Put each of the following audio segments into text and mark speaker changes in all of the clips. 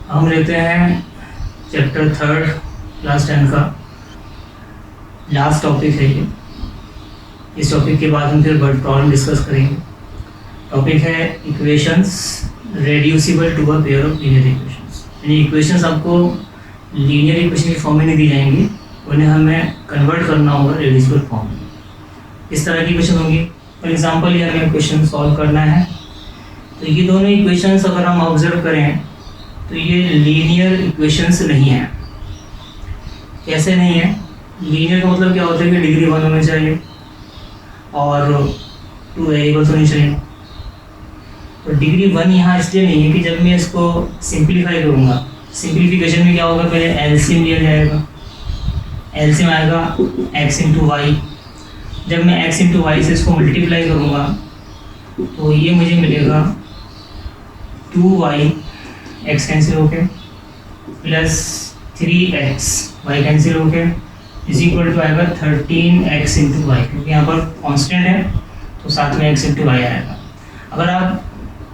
Speaker 1: हम लेते हैं चैप्टर 3 क्लास 10 का लास्ट टॉपिक है ये। इस टॉपिक के बाद हम फिर वर्ड प्रॉब्लम डिस्कस करेंगे। टॉपिक है equations reducible to a pair of linear equations. यानी इक्वेशंस आपको लीनियर इक्वेशन की फॉर्म में नहीं दी जाएंगी, उन्हें हमें कन्वर्ट करना होगा रेड्यूसिबल फॉर्म में। इस तरह की इक्वेशन होंगी। फॉर एग्जांपल ये हमें इक्वेशन सॉल्व करना है, तो ये दोनों इक्वेशंस अगर हम ऑब्जर्व करें तो ये लीनियर इक्वेशंस नहीं हैं। कैसे नहीं है? लीनियर का मतलब क्या होता है कि डिग्री 1 होनी चाहिए और 2 वेरिएबल्स होनी चाहिए। तो डिग्री 1 यहाँ इसलिए नहीं है कि जब मैं इसको सिंप्लीफाई करूँगा, सिंप्लीफिकेशन में क्या होगा, पहले एलसीएम लिया जाएगा। एलसीएम आएगा x इंटू वाई। जब मैं x इंटू वाई से इसको मल्टीप्लाई करूँगा तो ये मुझे मिलेगा 2y, x कैंसिल होके, प्लस 3x, y कैंसिल होके, इज इक्वल टू आएगा 13x इंटू वाई। क्योंकि यहाँ पर कांस्टेंट है तो साथ में x इंटू वाई आएगा। अगर आप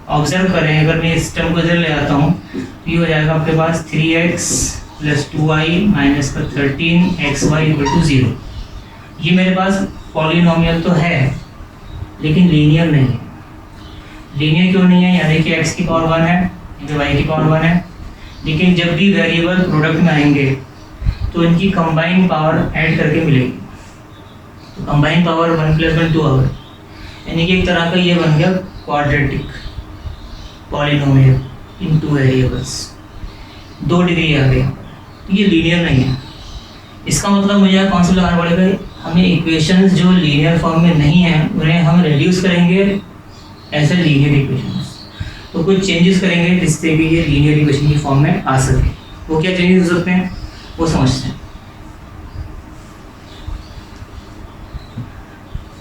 Speaker 1: ऑब्जर्व करें, अगर मैं इस टर्म को इधर ले आता हूँ तो ये हो जाएगा आपके पास 3x प्लस 2y माइनस का 13xy इक्वल टू 0। ये मेरे पास पॉलिनोमियल तो है लेकिन लीनियर नहीं है। लीनियर क्यों नहीं है? यानी कि x की पावर 1 है, y की पावर 1 है, लेकिन जब भी वेरिएबल प्रोडक्ट में आएंगे तो इनकी कंबाइन पावर ऐड करके मिलेगी। तो कंबाइन पावर 1 प्लस 1 2 आवर, यानी कि एक तरह का ये बन गया quadratic polynomial in 2 variables. 2 degree आ गई। ये लीनियर नहीं है। इसका मतलब मुझे कॉन्सेप्ट लगाना पड़ेगा, हमें इक्वेशंस जो लीनियर फॉर्म में नहीं है उन्हें हम रिड्यूस करेंगे एज ए लीनियर इक्वेशंस। तो कुछ चेंजेस करेंगे जिससे कि ये लीनियर इक्वेशन की फॉर्म में आ सके। वो क्या चेंजेस हो सकते हैं वो समझते हैं।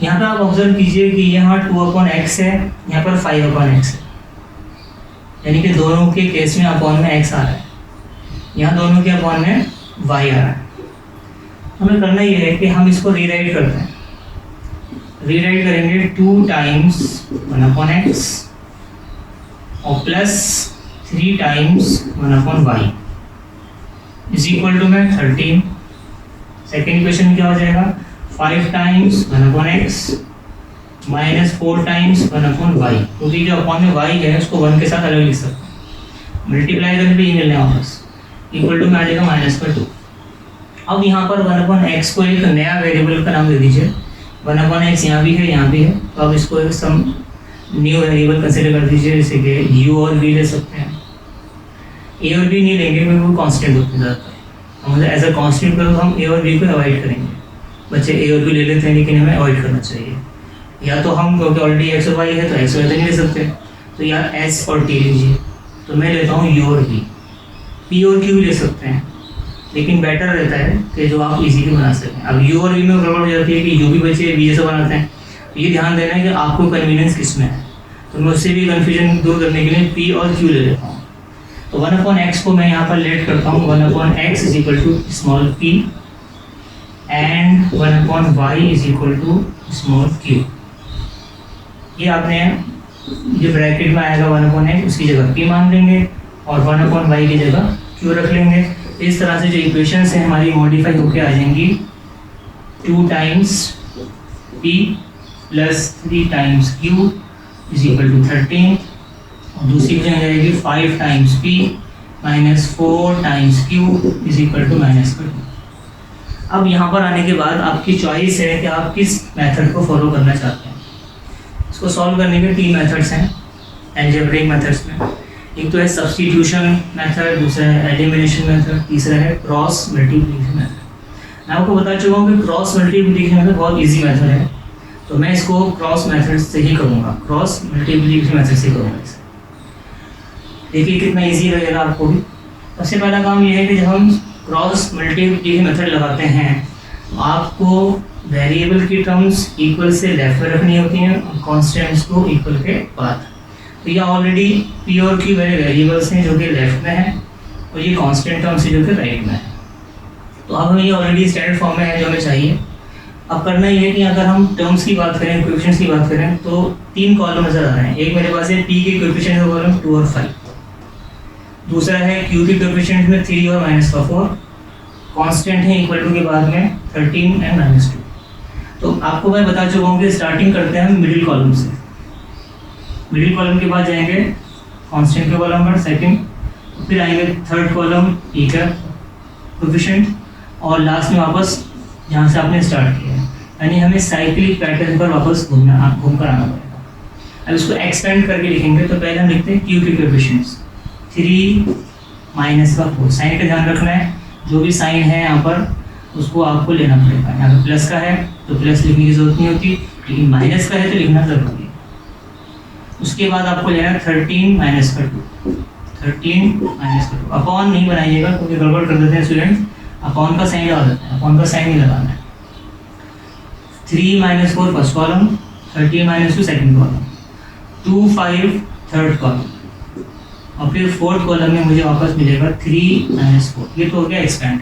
Speaker 1: यहाँ पर आप ऑब्जर्व कीजिए कि यहाँ 2/x है, यहाँ पर 5/x है, यानी कि दोनों के केस में अपॉन में x आ रहा है, यहाँ दोनों के अपॉन में y आ रहा है। हमें करना ये है कि हम इसको रीराइट करते हैं। रीराइट करेंगे 2 टाइम्स 1/x और plus 3 times 1/y is equal to में 13। सेकेंड इक्वेशन में क्या हो जाएगा, 5 times 1/x minus 4 times 1/y। क्योंकि जो अपॉन में y है उसको 1 के साथ अलग लिख सकते हैं। मल्टीप्लाई करने पे ये मिलने वापस इक्वल टू में आ जाएगा -2। अब यहाँ पर 1/x को एक नया वेरिएबल का नाम दे दीजिए। 1/x यहाँ भी है, यहाँ भी है, तो अब इसको एक सम न्यू वेरिएबल कंसिडर कर दीजिए, जैसे कि u और v ले सकते हैं। a और b नहीं लेंगे क्योंकि वो कांस्टेंट होते हैं ज़्यादातर। हम एज अ कांस्टेंट करो तो हम a और b को अवॉइड करेंगे। बच्चे a और b ले लेते हैं लेकिन हमें अवॉइड करना चाहिए। या तो हम क्योंकि ऑलरेडी x और y है तो x और y तो नहीं ले सकते, तो या s और t लीजिए। तो मैं लेता हूँ u और v। p और q ले सकते हैं, लेकिन बेटर रहता है कि जो आप इजीली बना सकें। अब u और v में गड़बड़ हो जाती है कि u भी बच्चे v जैसा बनाते हैं। तो ये ध्यान देना है कि आपको कन्वीनियंस किस में है। तो मैं उससे भी कन्फ्यूजन दूर करने के लिए p और q ले लेता हूँ। तो 1/x को मैं यहाँ पर लेट करता हूँ 1/x is equal to small p and 1/y is equal to small q। ये आपने जो ब्रैकेट में आएगा 1/x उसकी जगह p मान लेंगे और 1/y की जगह q रख लेंगे। इस तरह से जो इक्वेशंस हैं हमारी मॉडिफाई होकर आ जाएंगी 2 times p plus 3 times q is equal to 13। और दूसरी इक्वेशन आ जाएगी 5 times p minus 4 times q is equal to -2। अब यहाँ पर आने के बाद आपकी चॉइस है कि आप किस मेथड को फॉलो करना चाहते हैं। इसको सॉल्व करने के 3 मेथड्स हैं अलजेब्रिक मेथड्स में। एक तो है सब्स्टिट्यूशन मेथड, दूसरा है एलिमिनेशन मेथड, तीसरा है क्रॉस मल्टीप्लिकेशन मेथड। मैं आपको बता चुका हूँ कि क्रॉस मल्टीप्लिकेशन मेथड बहुत इजी मेथड है, तो मैं इसको क्रॉस मेथड से ही करूँगा, क्रॉस मल्टीप्लिकेशन मेथड से करूँगा इसे। देखिए कितना इजी रहेगा आपको भी। सबसे पहला काम ये है कि जब हम क्रॉस मल्टीप्लिकेशन मेथड लगाते हैं तो आपको वेरिएबल की टर्म्स इक्वल से लेफ्ट में रखनी होती हैं और कॉन्स्टेंट्स को इक्वल के बाद। तो ये ऑलरेडी p और q मेरे वेरिएबल्स हैं जो कि लेफ्ट में है और ये कांस्टेंट टर्म्स है जो कि राइट में है। तो अब हमें ये ऑलरेडी स्टैंडर्ड फॉर्म में है जो हमें चाहिए। अब करना ये है कि अगर हम टर्म्स की बात करें, कोएफिशिएंट्स की बात करें, तो 3 कॉलम नजर आ रहे हैं। एक मेरे पास है p के कोएफिशिएंट का कॉलम 2 और 5। दूसरा है क्यू के कोएफिशिएंट में 3 और माइनस का 4, कांस्टेंट है इक्वल टू के बाद में 13 एंड माइनस 2। तो आपको मैं बता चुका हूँ कि स्टार्टिंग करते हैं हम मिडिल कॉलम से। मिडिल कॉलम के बाद जाएंगे कांस्टेंट के कॉलम पर सेकंड, फिर आएंगे थर्ड कॉलम ई का कोएफिशिएंट, और लास्ट में वापस जहाँ से आपने स्टार्ट किया है। यानी हमें साइक्लिक पैटर्न पर वापस घूम कर आना पड़ेगा। अब इसको एक्सपेंड करके लिखेंगे तो पहले हम लिखते हैं क्यू के कोएफिशिएंट्स 3 माइनस का 4। साइन का ध्यान रखना है, जो भी साइन है यहाँ पर उसको आपको लेना पड़ेगा। यहाँ पर प्लस का है तो प्लस लिखने की जरूरत नहीं होती, लेकिन माइनस का है तो लिखना जरूरी है। उसके बाद आपको लेना 13 माइनस का 2, 13 माइनस का 2। अपॉन नहीं बनाइएगा क्योंकि गड़बड़ कर देते हैं स्टूडेंट, अपॉन का साइन लगा देते हैं, अपॉन का साइन नहीं लगाना है। 3 minus 4 first column, 13 minus 2 second column, 2 5 third column, और फिर फोर्थ कॉलम में मुझे वापस मिलेगा 3 माइनस 4। ये तो हो गया एक्सपेंड।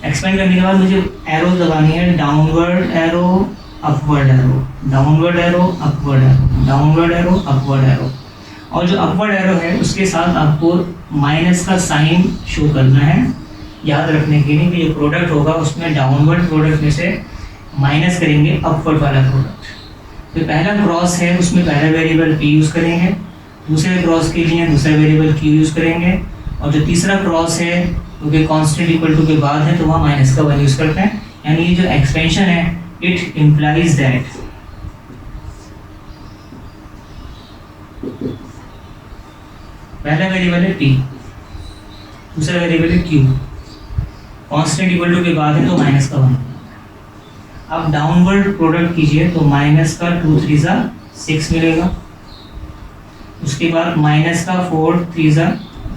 Speaker 1: एक्सपेंड करने के बाद मुझे एरोज लगानी है, downward arrow, upward arrow, downward arrow, upward arrow, downward arrow, upward arrow. और जो अपवर्ड एरो है उसके साथ आपको माइनस का साइन शो करना है, याद रखने के लिए कि जो प्रोडक्ट होगा उसमें डाउनवर्ड प्रोडक्ट में से माइनस करेंगे अपवर्ड वाला प्रोडक्ट। तो पहला क्रॉस है उसमें पहला वेरिएबल p यूज़ करेंगे, दूसरे क्रॉस के लिए दूसरा वेरिएबल q यूज़ करेंगे, और जो तीसरा क्रॉस है क्योंकि कांस्टेंट इक्वल टू के बाद है तो वहाँ माइनस का 1 यूज़ करते हैं। यानी ये जो एक्सपेंशन है इट इम्प्लाइज दैट पहला वेरिएबल है p, दूसरा वेरिएबल है q, कांस्टेंट इक्वल टू के बाद है तो माइनस का 1। अब डाउनवर्ड प्रोडक्ट कीजिए तो माइनस का 2 3 6 मिलेगा, उसके बाद माइनस का 4 3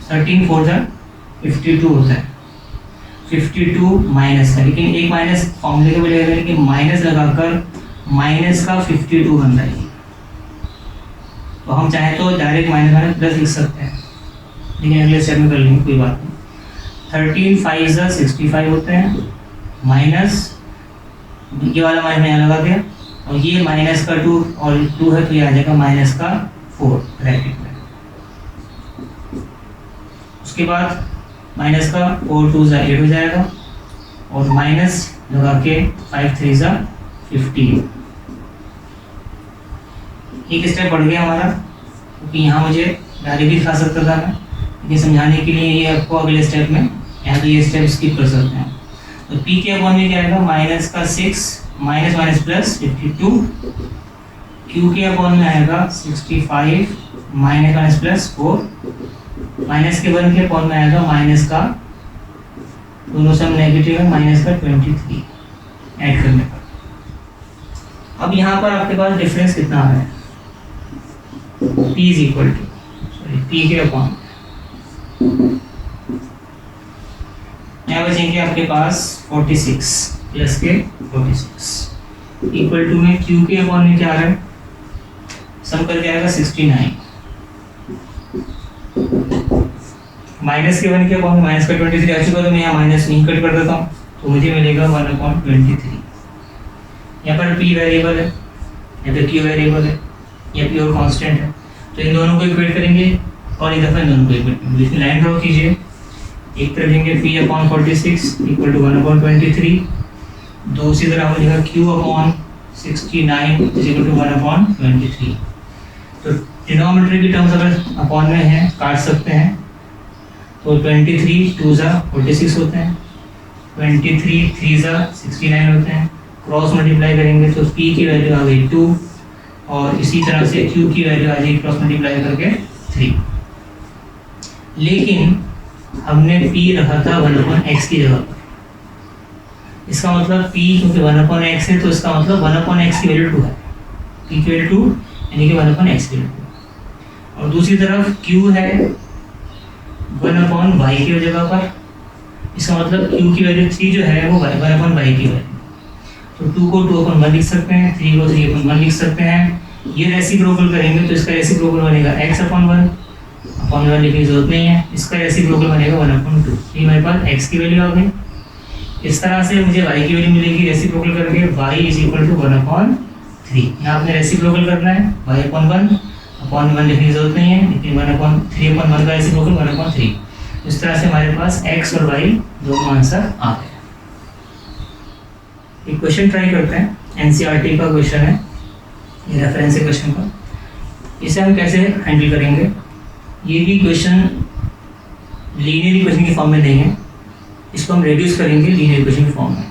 Speaker 1: 13 4 52 होता है, 52 माइनस का, लेकिन एक माइनस फॉर्मूले के लिए लेकिन कि माइनस लगाकर माइनस का 52 बन रहा है। तो हम चाहे तो डायरेक्ट माइनस माइनस प्लस लिख सकते हैं, लेकिन अगले स्टेप में कर लेंगे, कोई बात नहीं। 13 5 65 होते हैं, माइनस ये वाला माइनस यहाँ लगा दिया, और ये माइनस का 2 और 2 है तो ये आ जाएगा माइनस का 4 ब्रैकेट में। उसके बाद माइनस का 4 2 8 हो जाएगा, और माइनस लगा के 5 3 15। एक स्टेप बढ़ गया हमारा, क्योंकि यहाँ मुझे डायरेक्ट भी दिखा सकता था मैं, लेकिन समझाने के लिए ये आपको अगले स्टेप में यहाँ तो ये स्टेप स्किप कर सकते हैं। तो p के अपॉन में क्या आएगा, माइनस का 6 माइनस माइनस प्लस 52, q के अपॉन में आएगा 65 माइनस माइनस प्लस 4, माइनस के 1 के अपॉन में आएगा माइनस का, दोनों सब नेगेटिव है, माइनस का 23 ऐड करने पर। अब यहाँ पर आपके पास डिफरेंस कितना आ रहा है, p is equal to p के अपॉन यहाँ बचेंगे आपके पास 46 प्लस के 46 इक्वल टू में q के अपॉन में क्या आ रहा है, सम करके आएगा 69, माइनस के 1 के अपॉन माइनस का 23 आ चुका, तो मैं यहाँ माइनस नहीं कट कर देता हूँ तो मुझे मिलेगा 1/23। यहाँ पर p वेरिएबल है, यहाँ पे q वेरिएबल है, या p और कांस्टेंट है, तो इन दोनों को इक्वेट करेंगे और एक दफा इन दोनों को इक्वेट करेंगे। इसमें लाइन ड्रॉ कीजिए, एक तरफ लेंगे p अपॉन 46 इक्वल टू 1/23, दूसरी तरफ हो जाएगा q upon 69 is equal to 1/23। तो डिनोमिनेटर की टर्म्स अगर अपॉन में है काट सकते हैं, तो 23 2 46 होते हैं, 23 3 69 होते हैं, क्रॉस मल्टीप्लाई करेंगे तो p की वैल्यू आ गई 2, और इसी तरह से q की वैल्यू आ जाएगी क्रॉस मल्टीप्लाई करके 3। लेकिन हमने p रखा था 1/x की जगह पर, इसका मतलब p क्योंकि 1/x है तो इसका मतलब 1/x की वैल्यू 2 है, p की वैल्यू 2 यानी कि 1/x की वैल्यू 2, और दूसरी तरफ q है 1/y की जगह पर, इसका मतलब q की वैल्यू 3 जो है वो 1/y की वैल्यू, तो 2 को 2/1 लिख सकते हैं, 3 को 3/1 लिख सकते हैं। ये रेसिप्रोकल करेंगे तो इसका रेसिप्रोकल बनेगा x/1, अपॉन 1 लिखने की जरूरत नहीं है, इसका रेसिप्रोकल बनेगा 1/2। ये हमारे पास x की वैल्यू आ गई। इस तरह से मुझे y की वैल्यू मिलेगी रेसिप्रोकल करके y इज इक्वल टू 1/3। यहाँ आपने रेसिप्रोकल करना है, y/1 अपॉन 1 लिखने की जरूरत नहीं है, लेकिन 1/3/1 का ऐसे होकर 1/3। इस तरह से हमारे पास x और y दोनों आंसर आ गए। एक क्वेश्चन ट्राई करते हैं, एनसीईआरटी का क्वेश्चन है, ये रेफरेंस है क्वेश्चन का। इसे हम कैसे हैंडल करेंगे? ये भी क्वेश्चन लीनियर इक्वेशन की फॉर्म में नहीं है, इसको हम रिड्यूस करेंगे लीनियर इक्वेशन की फॉर्म में।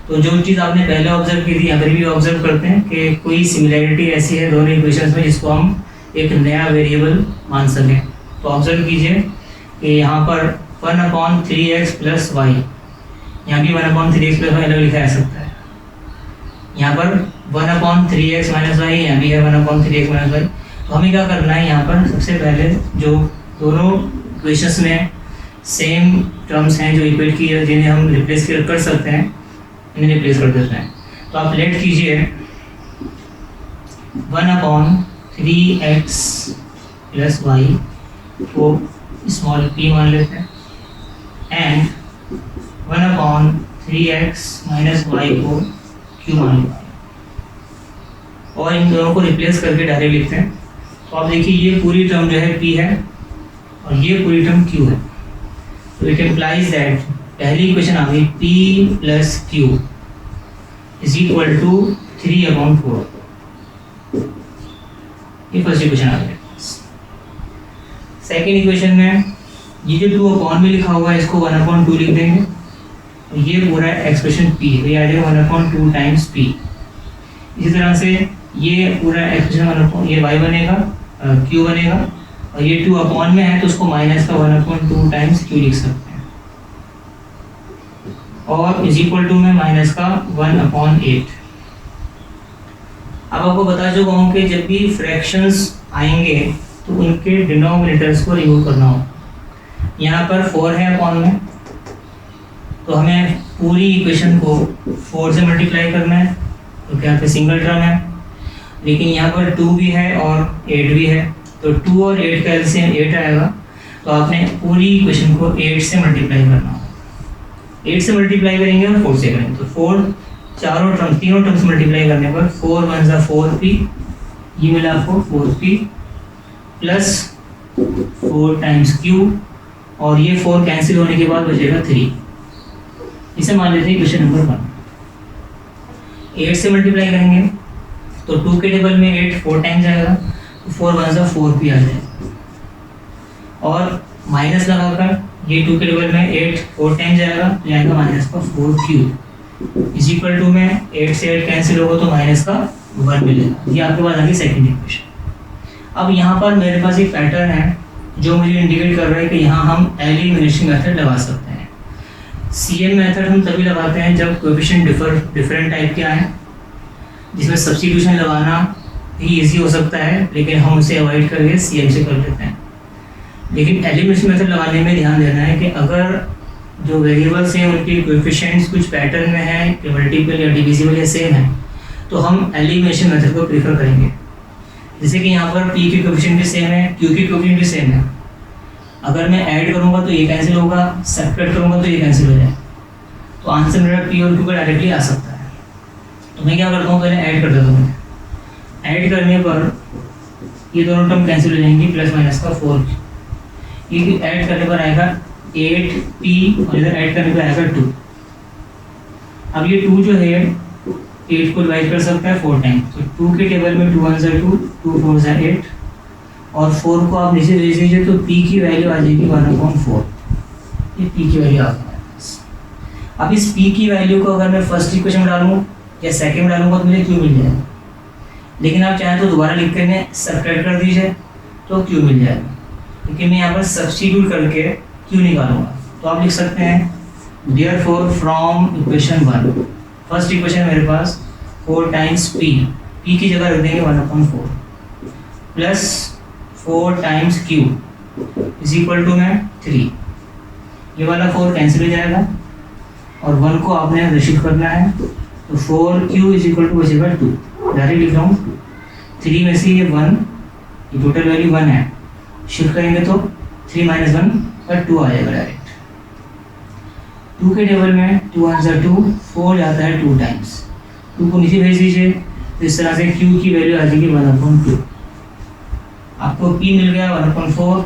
Speaker 1: तो जो चीज़ आपने पहले ऑब्जर्व की थी, यहाँ पर भी ऑब्जर्व करते हैं कि कोई सिमिलैरिटी ऐसी है दोनों इक्वेशंस में जिसको हम एक नया वेरिएबल मान सकें। तो ऑब्जर्व कीजिए कि यहाँ पर 1/3x + y, यहाँ भी 1/3x + y अलग लिखा जा सकता है। यहाँ पर 1/3x - y, यहाँ भी है 1/3x - y। तो हमें क्या करना है, यहाँ पर सबसे पहले जो दोनों इक्वेशंस में सेम टर्म्स हैं जो इक्वेट की है, जिन्हें हम रिप्लेस कर सकते हैं, इन्हें रिप्लेस कर देते हैं। तो आप लेट कीजिए 1/3x + y को स्मॉल p मान लेते हैं, एंड 1/3x - y को q मान लेते हैं, और इन दोनों को रिप्लेस करके डायरेक्ट लिखते हैं। तो आप देखिए ये पूरी टर्म जो है p है और ये पूरी टर्म q है। तो इट इम्प्लाइज दैट पहली इक्वेशन आ गई p + q = 3/4। ये फर्स्ट इक्वेशन आ गई। सेकेंड इक्वेशन में ये जो 2/, में लिखा हुआ है इसको 1/2 लिख देंगे, तो ये पूरा एक्सप्रेशन p है, ये आ जाएगा 1/2 टाइम्स p। इसी तरह से ये पूरा एक्सप्रेशन ये y बनेगा, q बनेगा, और ये 2/, में है तो उसको माइनस का 1/2 टाइम्स q लिख सकते हैं, और = में माइनस का 1/8। अब आपको बता चुका हूँ कि जब भी फ्रैक्शंस आएंगे तो उनके डिनोमिनेटर्स को रिमूव करना हो। यहाँ पर 4 है अपॉन में, तो हमें पूरी इक्वेशन को 4 से मल्टीप्लाई करना है, क्योंकि यहाँ पे सिंगल टर्म है। लेकिन यहाँ पर 2 भी है और 8 भी है, तो 2 और 8 का एलसीएम 8 आएगा। तो आपने पूरी इक्वेशन को 8 से मल्टीप्लाई करना होगा। 8 से मल्टीप्लाई करेंगे और 4 से करेंगे, तो 4 तीनों टर्म्स मल्टीप्लाई करने पर 4 × 1 = 4p, ये मिला आपको 4p + 4 टाइम्स q, और ये 4 कैंसिल होने के बाद बचेगा 3। इसे मान लेते हैं इक्वेशन नंबर 1। 8 से मल्टीप्लाई करेंगे तो 2 के टेबल में 8 4 टाइम्स आएगा, तो 4 × 1 = 4p आ जाएगा, और माइनस लगाकर ये 2 के टेबल में 8 4 टाइम्स आएगा, तो आएगा माइनस का 4q, = में 8 से 8 कैंसिल होगा तो माइनस का 1 मिलेगा। ये आपके पास आ गई सेकेंड इक्वेशन। अब यहाँ पर मेरे पास एक पैटर्न है जो मुझे इंडिकेट कर रहा है कि यहाँ हम एलिमिनेशन मेथड लगा सकते हैं। CM मेथड हम तभी लगाते हैं जब कोएफिशिएंट डिफरेंट टाइप के आए, जिसमें सब्स्टिट्यूशन लगाना ही ईजी हो सकता है, लेकिन हम उसे अवॉइड करके CM से कर लेते हैं। लेकिन एलिमिनेशन मेथड लगाने में ध्यान देना है कि अगर जो वेरिएबल्स हैं उनके कोएफिशिएंट्स कुछ पैटर्न में है कि मल्टीपल या डिविजिबल या सेम है, तो हम एलिमिनेशन मेथड को प्रीफर करेंगे। जैसे कि यहाँ पर p की कोएफिशिएंट भी सेम है, q की कोएफिशिएंट भी सेम है। अगर मैं ऐड करूँगा तो ये कैंसिल होगा, सब्ट्रैक्ट करूँगा तो ये कैंसिल हो जाए, तो आंसर मेरा p और q का डायरेक्टली आ सकता है। तो मैं क्या करता हूँ, पहले ऐड कर देता हूँ। ऐड करने पर ये दोनों टर्म कैंसिल हो जाएंगी, +- का 4। ये ऐड करने पर आएगा 8p, और इधर ऐड करने पर आएगा 2। अब ये 2 जो है 8 को डिवाइड कर सकता है 4 टाइम, तो 2 के टेबल में 2 × 1 = 2, 2 × 4 = 8, और 4 को आप नीचे भेज दीजिए तो p की वैल्यू आ जाएगी 1/4। ये p की वैल्यू आ गई। अब इस p की वैल्यू को अगर मैं फर्स्ट इक्वेशन में डालूँ या सेकंड में डालूँगा तो मुझे q मिल जाएगा, लेकिन आप चाहें तो दोबारा लिख कर में सब्ट्रैक्ट कर दीजिए तो q मिल जाएगा। लेकिन मैं यहाँ पर सब्स्टिट्यूट करके q निकालूंगा, तो आप लिख सकते हैं therefore from equation 1, first equation मेरे पास 4 टाइम्स p की जगह रख देंगे 1/4 प्लस 4 टाइम्स q = में 3। ये वाला 4 कैंसिल हो जाएगा और 1 को आपने रिसीव करना है, तो 4q = बचेगा 2। डायरेक्ट लिख रहा हूँ, 3 में से ये 1, ये टोटल वैल्यू 1 है, शिफ्ट करेंगे तो 3 - 1 का 2 आ जाएगा डायरेक्ट। 2 के टेबल में 2 × 1 = 2, 4 जाता है 2 टाइम्स, 2 को नीचे भेज दीजिए, तो इस तरह से q की वैल्यू आ जाएगी 1/2। आपको p मिल गया 1/4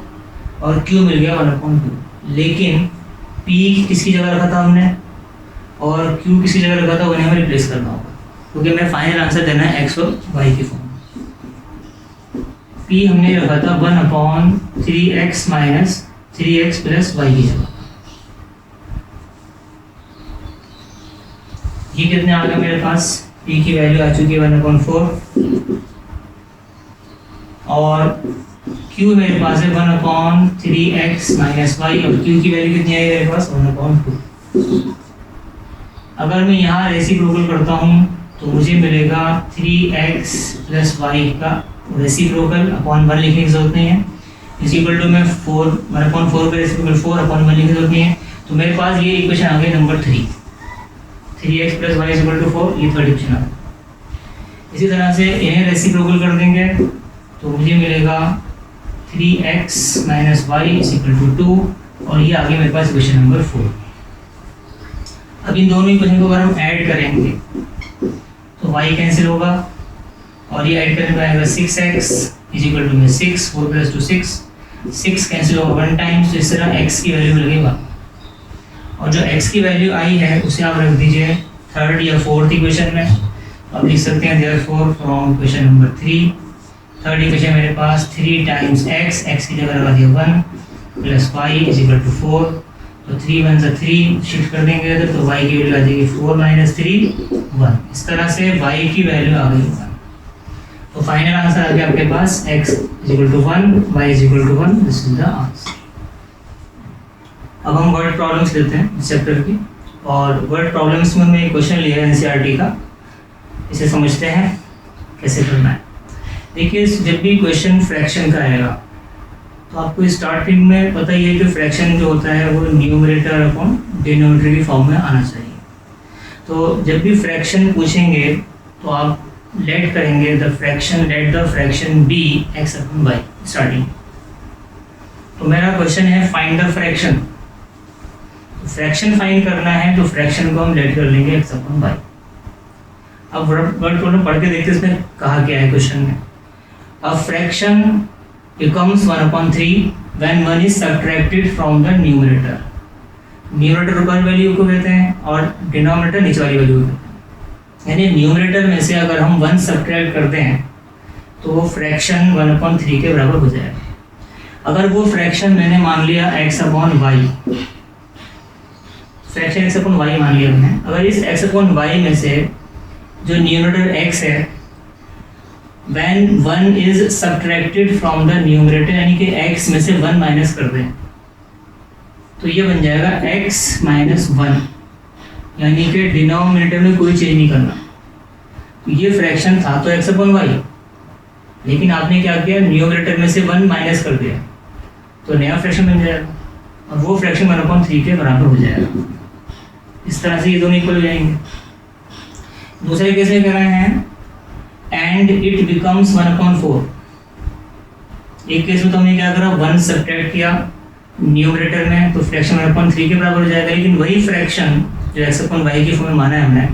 Speaker 1: और q मिल गया 1/2, लेकिन p किसकी जगह रखा था हमने और q किसकी जगह रखा था, उन्हें हमें रिप्लेस करना होगा, क्योंकि हमें फाइनल आंसर देना है x और y की फॉर्म। p हमने रखा था 1/3x minus 3x plus y की जगह। ये कितने आ गए मेरे पास, p की वैल्यू आ चुकी है 1/4 और q मेरे पास है 1/3x माइनस y और q की वैल्यू कितनी आई मेरे पास 1/2। अगर मैं यहाँ रेसिप्रोकल करता हूँ तो मुझे मिलेगा 3x प्लस y का रेसिप्रोकल अपॉन 1 लिखने की जरूरत नहीं है, इज इक्वल टू में 1/4 का रेसिप्रोकल 4/1 लिखने की जरूरत नहीं है। तो मेरे पास ये इक्वेशन आ गई number 3x plus y is equal to 4, ये थर्ड इक्वेशन आ गई। इसी तरह से इन्हें रेसिप्रोकल कर देंगे तो मुझे मिलेगा 3x minus y is equal to 2 और ये आ गई मेरे पास इक्वेशन नंबर 4। अब इन दोनों इक्वेशन को अगर हम ऐड करेंगे तो y कैंसिल होगा और ये ऐड करने पर आएगा 6x इज इक्वल टू में 6, 4 प्लस 2 6 कैंसिल होगा 1 टाइम, तो इस तरह x की वैल्यू मिल गई और जो x की वैल्यू आई है उसे आप रख दीजिए थर्ड या फोर्थ इक्वेशन में। अब लिख सकते हैं therefore from equation number 3, third equation मेरे पास 3 टाइम्स x की जगह लगा दिया 1 plus y is equal to 4, तो 3 1 × 3 शिफ्ट कर देंगे इधर तो y की वैल्यू आ जाएगी 4 माइनस 3 1। इस तरह से y की वैल्यू आ गई 1। तो फाइनल आंसर आ गया आपके पास x is equal to 1, y is equal to 1, this is the answer. अब हम वर्ड प्रॉब्लम्स लेते हैं इस चैप्टर की, और वर्ड प्रॉब्लम्स में हमने एक क्वेश्चन लिया है एनसीईआरटी का, इसे समझते हैं कैसे करना है। देखिए जब भी क्वेश्चन फ्रैक्शन का आएगा तो आपको स्टार्टिंग में पता ही है कि फ्रैक्शन जो होता है वो न्यूमरेटर अपॉन डिनोमिनेटर की फॉर्म में आना चाहिए। तो जब भी फ्रैक्शन पूछेंगे तो आप लेट करेंगे the fraction, let the fraction be x upon y starting. तो मेरा क्वेश्चन है find the fraction, fraction find करना है तो फ्रैक्शन को हम लेट कर लेंगे x अपॉन y। अब वर्ड प्रॉब्लम पढ़ के देखते हैं इसमें कहा क्या है क्वेश्चन में। A fraction becomes 1/3 when 1 is subtracted from the numerator। Numerator ऊपर वैल्यू को कहते हैं और डिनोमिनेटर नीचे वाली वैल्यू को कहते हैं। यानी न्यूमरेटर में से अगर हम 1 सब्ट्रैक्ट करते हैं तो वो फ्रैक्शन 1/3 के बराबर हो जाएगा। अगर वो फ्रैक्शन मैंने मान लिया x upon y, fraction x upon y मान लिया मैंने, अगर इस x अपॉन वाई में से जो न्यूमरेटर x है when 1 is subtracted from the numerator, यानी कि x में से 1 माइनस कर दें तो ये बन जाएगा x माइनस 1, यानी कि डिनोमिनेटर में कोई चेंज नहीं करना। तो ये फ्रैक्शन था तो x अपॉन वाई, लेकिन आपने क्या किया न्यूमरेटर में से 1 माइनस कर दिया तो नया फ्रैक्शन बन जाएगा और वो फ्रैक्शन 1/3 के बराबर हो जाएगा। इस तरह से ये दोनों इक्वल हो जाएंगे। दूसरे केस में कह रहे हैं एंड इट बिकम्स 1/4। एक केस में तो हमने क्या करा 1 सब्ट्रैक्ट किया न्यूमरेटर में तो फ्रैक्शन 1/3 के बराबर हो जाएगा, लेकिन वही फ्रैक्शन जो x अपॉन y की फॉर्म में माना है हमने,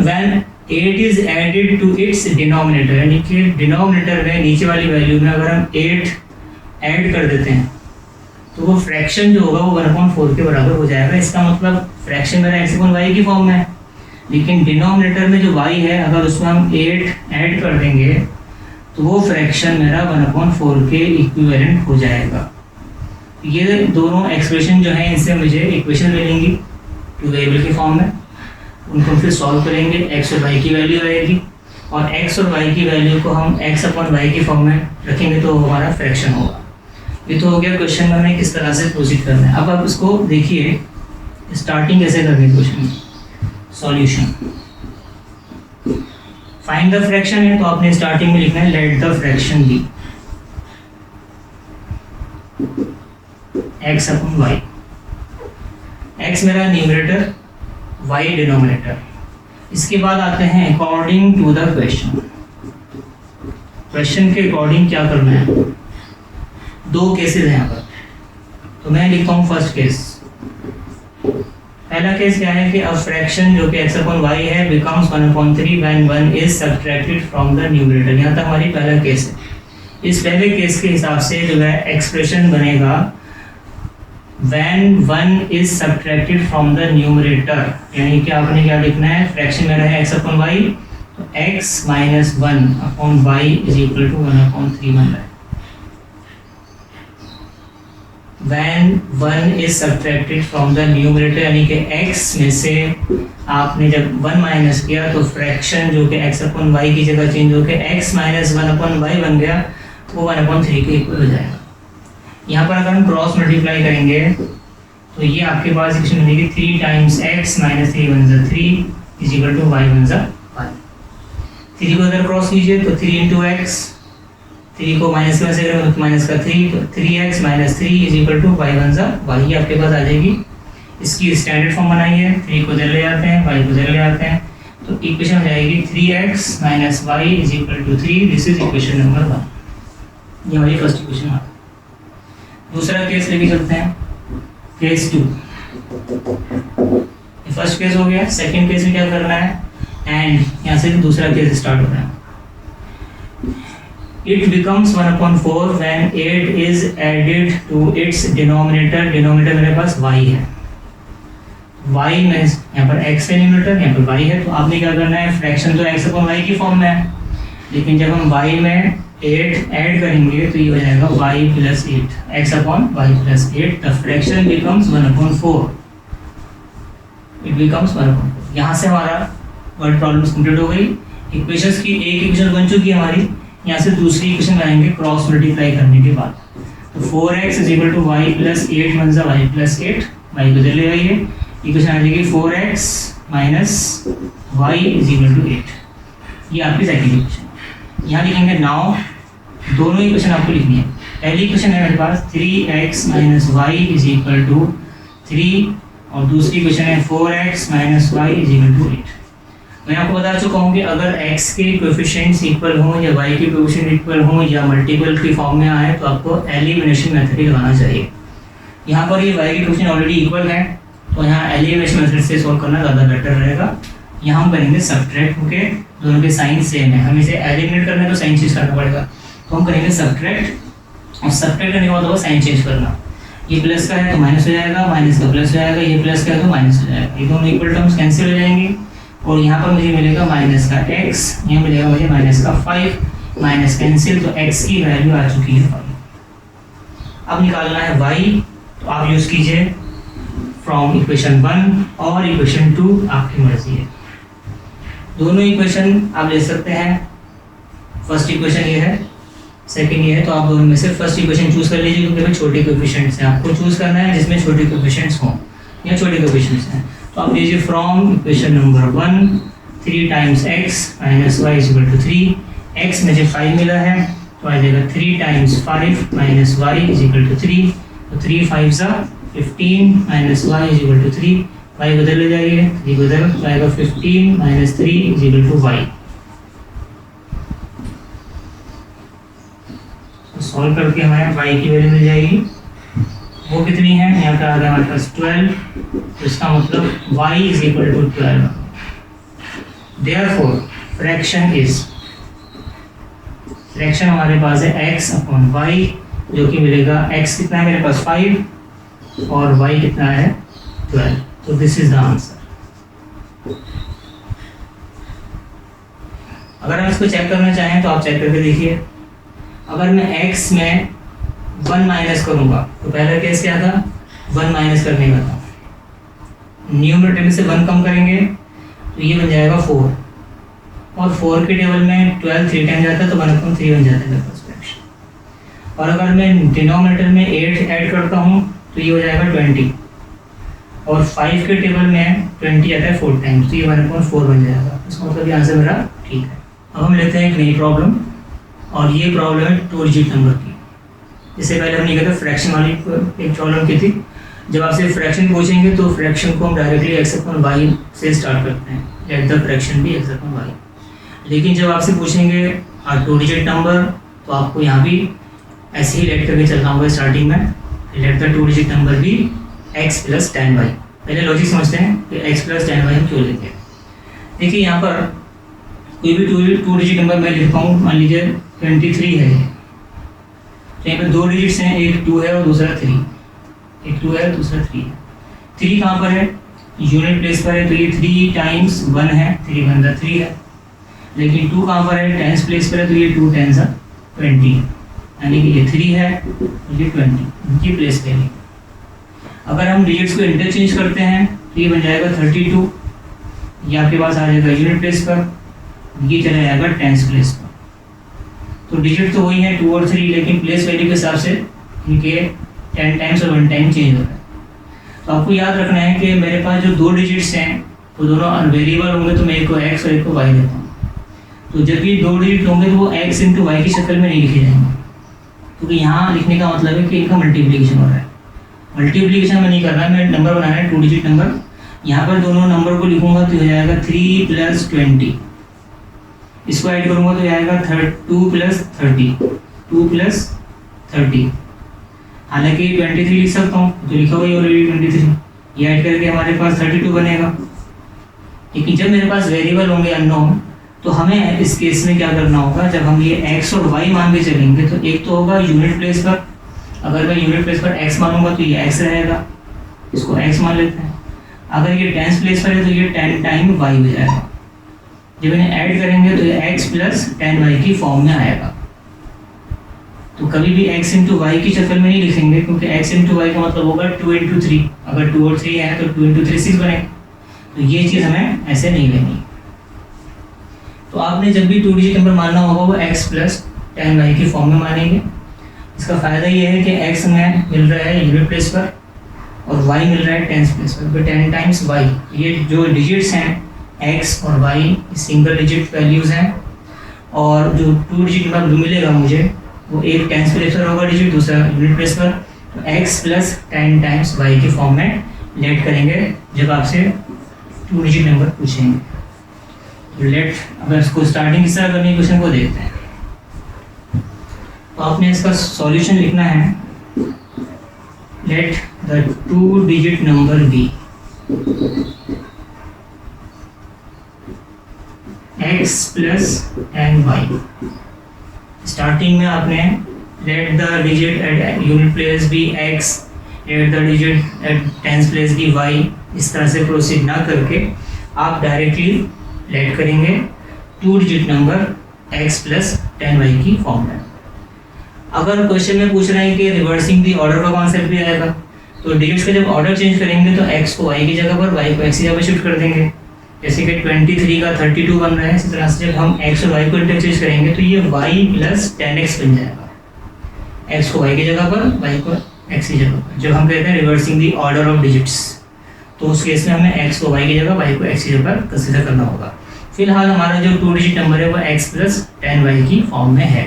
Speaker 1: when 8 is added to its denominator, यानी कि डिनोमिनेटर में नीचे वाली वैल्यू में अगर हम 8 ऐड कर देते हैं तो वो फ्रैक्शन जो होगा वो 1/4 के बराबर हो जाएगा। इसका मतलब फ्रैक्शन मेरा x अपॉन y की फॉर्म में है, लेकिन डिनोमिनेटर में जो y है अगर उसमें हम 8 ऐड कर देंगे तो वो फ्रैक्शन मेरा 1/4 के इक्विवेलेंट हो जाएगा। ये दोनों एक्सप्रेशन जो हैं इनसे मुझे इक्वेशन मिलेंगी टू वेरिएबल की फॉर्म में, उनको फिर सॉल्व करेंगे, x और y की वैल्यू आएगी और x और y की वैल्यू को हम x अपॉन y की फॉर्म में रखेंगे तो हमारा फ्रैक्शन होगा। ये तो हो गया क्वेश्चन में हमें किस तरह से प्रोसीड करना है। अब आप इसको देखिए स्टार्टिंग कैसे करनी है क्वेश्चन की। सॉल्यूशन फाइंड द फ्रैक्शन है तो आपने स्टार्टिंग में लिखना है let the fraction be x upon y। x मेरा न्यूमरेटर, y डिनोमिनेटर। इसके बाद आते हैं according to the question. Question के अकॉर्डिंग क्या करना है। दो केसेस हैं यहाँ पर, तो मैं लिखता हूँ फर्स्ट केस। पहला केस क्या है कि अ फ्रैक्शन जो कि x अपॉन y है becomes 1/3 when 1 is subtracted from the numerator. यहाँ तक हमारी पहला केस है। इस पहले केस के हिसाब से जो है एक्सप्रेशन बनेगा when 1 is subtracted from the numerator, यानी कि आपने क्या लिखना है, फ्रैक्शन में रहे x अपॉन y, तो x minus 1 upon y is equal to 1 upon 3 बन रहा है। when 1 is subtracted from the numerator, यानी कि x में से आपने जब 1 माइनस किया तो फ्रैक्शन जो कि x अपॉन y की जगह चेंज होकर x माइनस 1 अपॉन y बन गया, वो 1 अपॉन 3 के इक्वल हो जाएगा। यहाँ पर अगर हम क्रॉस मल्टीप्लाई करेंगे तो ये आपके पास इक्वेशन मिलेगी 3 टाइम्स x माइनस 3 वन ज़ा 3 इज इक्वल टू y वन ज़ा 5। 3 को अगर क्रॉस कीजिए तो 3 इंटू एक्स, 3 को माइनस में से करें तो माइनस का 3, तो 3x minus 3 is equal to y वन ज़ा y, ये आपके पास आ जाएगी। इसकी स्टैंडर्ड फॉर्म बनाइए, 3 को इधर ले आते हैं, y को इधर ले आते हैं, तो इक्वेशन हो जाएगी 3x minus y is equal to 3। This is equation number 1, ये हमारी फर्स्ट इक्वेशन है। दूसरा केस लेके चलते हैं, केस 2। फर्स्ट केस हो गया, सेकंड केस में क्या करना है, एंड यहाँ से दूसरा केस स्टार्ट हो रहा है। It becomes 1 upon 4 when 8 is added to its denominator. Denominator मेरे पास y है, y में यहाँ पर x है डिनोमिनेटर, यहाँ पर y है, तो आपने क्या करना है, फ्रैक्शन तो x अपॉन y की फॉर्म में है, लेकिन जब हम y में 8 ऐड करेंगे तो ये हो जाएगा y plus 8, x upon y plus 8, the fraction becomes 1 upon 4, it becomes 1 upon 4। यहाँ से हमारा वर्ड प्रॉब्लम्स कंप्लीट हो गई। इक्वेशंस की एक इक्वेशन बन चुकी है हमारी, यहाँ से दूसरी इक्वेशन बनाएंगे क्रॉस मल्टीप्लाई करने के बाद। तो 4x is equal to y plus 8 वन ज़ा y प्लस 8, y को इधर ले आइए, इक्वेशन आ जाएगी 4x minus y is equal to 8, ये आपकी सेकंड इक्वेशन। यहाँ लिखेंगे नाउ, दोनों इक्वेशन आपको लिखनी है। पहली इक्वेशन है मेरे पास 3x minus y is equal to 3, और दूसरी इक्वेशन है 4x minus y is equal to 8। मैं आपको बता चुका हूँ कि अगर x के कोएफिशिएंट्स इक्वल हों या y के कोएफिशिएंट इक्वल हों या मल्टीपल की फॉर्म में आए तो आपको एलिमिनेशन मेथड ही लगाना चाहिए। यहाँ पर ये y के कोएफिशिएंट ऑलरेडी इक्वल है, तो यहाँ एलिमिनेशन मेथड से सॉल्व करना ज़्यादा बेटर रहेगा। यहाँ हम करेंगे सब्ट्रैक्ट होके, दोनों के साइन सेम है, हमें इसे एलिमिनेट करना है तो साइन चेंज करना पड़ेगा, तो हम करेंगे सब्ट्रैक्ट, और सब्ट्रैक्ट करने के बाद होगा साइन चेंज करना। ये प्लस का है तो माइनस हो जाएगा, माइनस का प्लस हो जाएगा, ये प्लस का है तो माइनस हो जाएगा, ये दोनों इक्वल टर्म्स कैंसिल हो जाएंगे, और यहाँ पर मुझे मिलेगा माइनस का x, यहाँ मिलेगा मुझे माइनस का 5, माइनस कैंसिल, तो x की वैल्यू आ चुकी है 5। अब निकालना है y, तो आप यूज़ कीजिए फ्रॉम इक्वेशन 1 और इक्वेशन 2, आपकी मर्जी है। दोनों इक्वेशन आप ले सकते हैं, फर्स्ट इक्वेशन ये है, सेकंड ये है, तो आप दोनों में से फर्स्ट इक्वेशन चूज कर लीजिए, क्योंकि छोटे कोएफिशिएंट्स हैं, आपको चूज करना है जिसमें छोटे कोएफिशिएंट्स हों या छोटे कोएफिशिएंट्स हैं। तो आप लीजिए from equation number 1 3 times x minus y is equal to 3, x मुझे 5 मिला है तो आ जाएगा 3 times 5 minus y is equal to 3, तो 3 5 ज़ा 15 minus y is equal to 3, y को इधर ले जाइए, 3 को इधर जाएगा 15 minus 3 is equal to y। तो सॉल्व करके हमें y की वैल्यू मिल जाएगी, वो कितनी है, यहाँ पे आ गया हमारे पास 12, तो इसका मतलब y is equal to 12। Therefore fraction हमारे पास है x अपॉन y, जो कि मिलेगा x कितना है मेरे पास 5 और y कितना है 12, तो दिस इज द आंसर। अगर हम इसको चेक करना चाहें तो आप चेक करके देखिए, अगर मैं x में 1 माइनस करूंगा तो पहला केस क्या था, 1 माइनस करने का था, न्यूमरेटर में से 1 कम करेंगे तो ये बन जाएगा 4, और 4 के टेबल में 12 3 टाइम जाता है तो 1/3 बन जाता है मेरे पास फ्रैक्शन। और अगर मैं डिनोमिनेटर में 8 ऐड करता हूँ तो ये हो जाएगा 20, और 5 के टेबल में 20 आता है 4 टाइम्स, तो ये 1/4 बन जाएगा। इसका मतलब ये आंसर मेरा ठीक है। अब हम लेते हैं एक नई प्रॉब्लम, और ये प्रॉब्लम है 2 डिजिट नंबर की। इससे पहले हमने क्या था, फ्रैक्शन वाली एक प्रॉब्लम की थी। जब आपसे फ्रैक्शन पूछेंगे तो फ्रैक्शन को हम डायरेक्टली x अपॉन y से स्टार्ट करते हैं, लेट द फ्रैक्शन भी x अपॉन y। लेकिन जब आपसे पूछेंगे 2 डिजिट नंबर तो आपको यहाँ भी ऐसे ही लेट करके चलना होगा स्टार्टिंग में, लेट द 2 डिजिट नंबर भी x प्लस 10y। पहले लॉजिक समझते हैं कि x प्लस 10y हम क्यों लेते हैं। देखिए यहाँ पर कोई भी 2 डिजिट नंबर मैं लिखता हूँ, मान लीजिए 23 है, तो यहाँ पे दो डिजिट्स हैं, एक 2 है और दूसरा 3, एक 2 है और दूसरा 3 है। 3 कहाँ पर है? यूनिट प्लेस पर है, तो ये 3 टाइम्स 1 है, 3 1 जा 3 है। लेकिन 2 कहाँ पर है? टेंस प्लेस पर है, तो ये 2 10 जा 20, यानी कि ये 3 है, ये 20, इनकी प्लेस पे है। अगर हम डिजिट्स को इंटरचेंज करते हैं तो ये बन जाएगा 32, ये आपके पास आ जाएगा यूनिट प्लेस पर, ये चला जाएगा टेंस प्लेस पर। तो डिजिट तो वही है 2 और 3, लेकिन प्लेस वैल्यू के हिसाब से इनके 10 टाइम्स और 1 टाइम चेंज हो रहा है। तो आपको याद रखना है कि मेरे पास जो दो डिजिट्स हैं वो दोनों वेरिएबल होंगे, तो मैं एक को एक्स और एक को वाई देता हूँ। तो जब ये दो डिजिट होंगे तो वो एक्स इंटू वाई की शक्ल में नहीं लिखे जाएंगे, क्योंकि यहाँ लिखने का मतलब है कि इनका मल्टीप्लिकेशन हो रहा है। मल्टीप्लिकेशन में नहीं करना है, मैं नंबर बनाना है 2 डिजिट नंबर। यहाँ पर दोनों नंबर को लिखूंगा तो हो जाएगा 3 + 20, इसको ऐड करूंगा तो जाएगा 2 + 30, 2 + 30। हालांकि 23 लिख सकता हूँ, तो लिखा हुआ है ऑलरेडी 23, ये ऐड करके हमारे पास 32 बनेगा। लेकिन जब मेरे पास वेरिएबल होंगे अननोन, तो हमें इस केस में क्या करना होगा, जब हम ये x और y मान के चलेंगे तो एक तो होगा यूनिट प्लेस पर, अगर मैं यूनिट प्लेस पर x मानूंगा तो ये x रहेगा, इसको x मान लेते हैं। अगर ये टेंस प्लेस पर है तो ये 10 टाइम y हो जाएगा। जब इन्हें ऐड करेंगे तो ये x + 10y की फॉर्म में आएगा। तो कभी भी x × y की शक्ल में नहीं लिखेंगे, क्योंकि x × y का मतलब होगा 2 × 3, अगर 2 और 3 है तो 2 × 3 6 बनेगा। तो ये चीज़ हमें ऐसे नहीं लेनी। तो आपने जब भी 2 डिजिट नंबर मानना होगा वो x + 10y की फॉर्म में मानेंगे। इसका फ़ायदा ये है कि x में मिल रहा है यूनिट प्लेस पर और y मिल रहा है टेंस प्लेस पर, तो 10 टाइम्स y। ये जो डिजिट्स हैं x और y सिंगल डिजिट वैल्यूज़ हैं, और जो 2 डिजिट नंबर मिलेगा मुझे वो एक टेंस प्लेस पर होगा डिजिट, दूसरा यूनिट प्लेस पर। तो x + 10 टाइम्स y की फॉर्म में लेट करेंगे जब आपसे 2 डिजिट नंबर पूछेंगे। तो लेट, अगर इसको स्टार्टिंग किस तरह करनी है क्वेश्चन को देखते हैं। तो आपने इसका सॉल्यूशन लिखना है, let the 2 digit number be x + 10y। Starting में आपने let the digit at unit place be x, let the digit at tens place be y, इस तरह से प्रोसीड ना करके आप डायरेक्टली लेट करेंगे 2 डिजिट नंबर x + 10y की फॉर्म में। अगर क्वेश्चन में पूछ रहे हैं कि रिवर्सिंग दी ऑर्डर का कॉन्सेप्ट भी आएगा, तो डिजिट्स का जब ऑर्डर चेंज करेंगे तो x को y की जगह पर, y को x की जगह पर शिफ्ट कर देंगे। जैसे कि 23 का 32 बन रहा है, इसी तरह से जब हम x और y को इंटरचेंज करेंगे तो ये y + 10x बन जाएगा। x को y की जगह पर, y को x की जगह पर। जब हम कहते हैं reversing the order of digits, तो उस केस में हमें x को y की जगह, y को x की जगह पर कंसीडर करना होगा। फिलहाल हमारा जो 2 डिजिट नंबर है वो x + 10y की फॉर्म में है।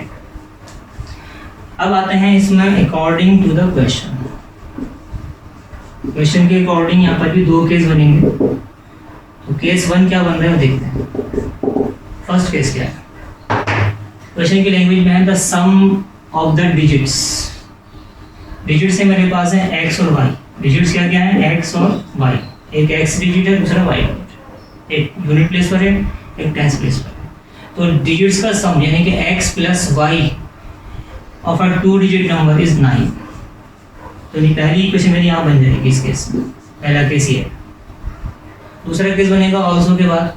Speaker 1: अब आते हैं इसमें according to the question. Question के अकॉर्डिंग यहाँ पर भी 2 केस बनेंगे। तो केस 1 क्या बन रहा है वो देखते हैं। फर्स्ट केस क्या है, क्वेश्चन की लैंग्वेज में है the sum of the digits. Digits है मेरे पास है x और y। डिजिट्स क्या क्या है, x और y। एक x डिजिट है, दूसरा y डिजिट। एक यूनिट प्लेस पर है, एक टेंस प्लेस पर है। तो डिजिट्स का सम यानी कि x + y of a 2 digit number is 9। तो ये पहली इक्वेशन मेरी यहाँ बन जाएगी इस केस में। पहला केस ये है। दूसरा केस बनेगा ऑल्सो के बाद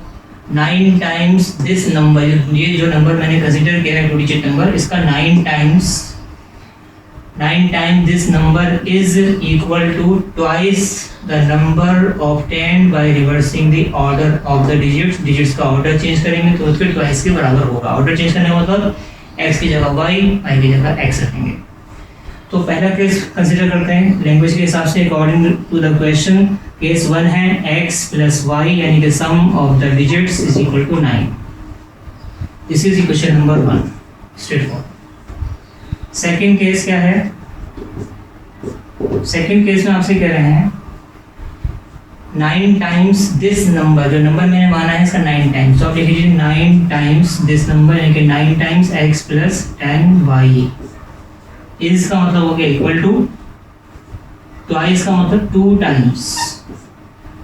Speaker 1: 9 टाइम्स दिस नंबर। ये जो नंबर मैंने कंसीडर किया है 2 डिजिट नंबर, इसका 9 times this number is equal to twice the number obtained by reversing the order of the digits. Digits का ऑर्डर चेंज करेंगे तो उसके ट्वाइस के बराबर होगा। ऑर्डर चेंज करने का मतलब x की जगह y, y की जगह x रखेंगे। तो पहला केस कंसीडर करते हैं लैंग्वेज के हिसाब से according to the question. Case 1 है x + y यानी कि sum of the digits is equal to 9। This is equation number 1, straightforward. Second case क्या है, सेकंड केस में आपसे कह रहे हैं 9 टाइम्स दिस नंबर। जो नंबर मैंने माना है इसका 9 टाइम्स, तो आप लिख लीजिए 9 टाइम्स दिस नंबर यानी कि 9 टाइम्स x + 10y। इज का मतलब हो गया इक्वल टू, ट्वाइस का मतलब 2 times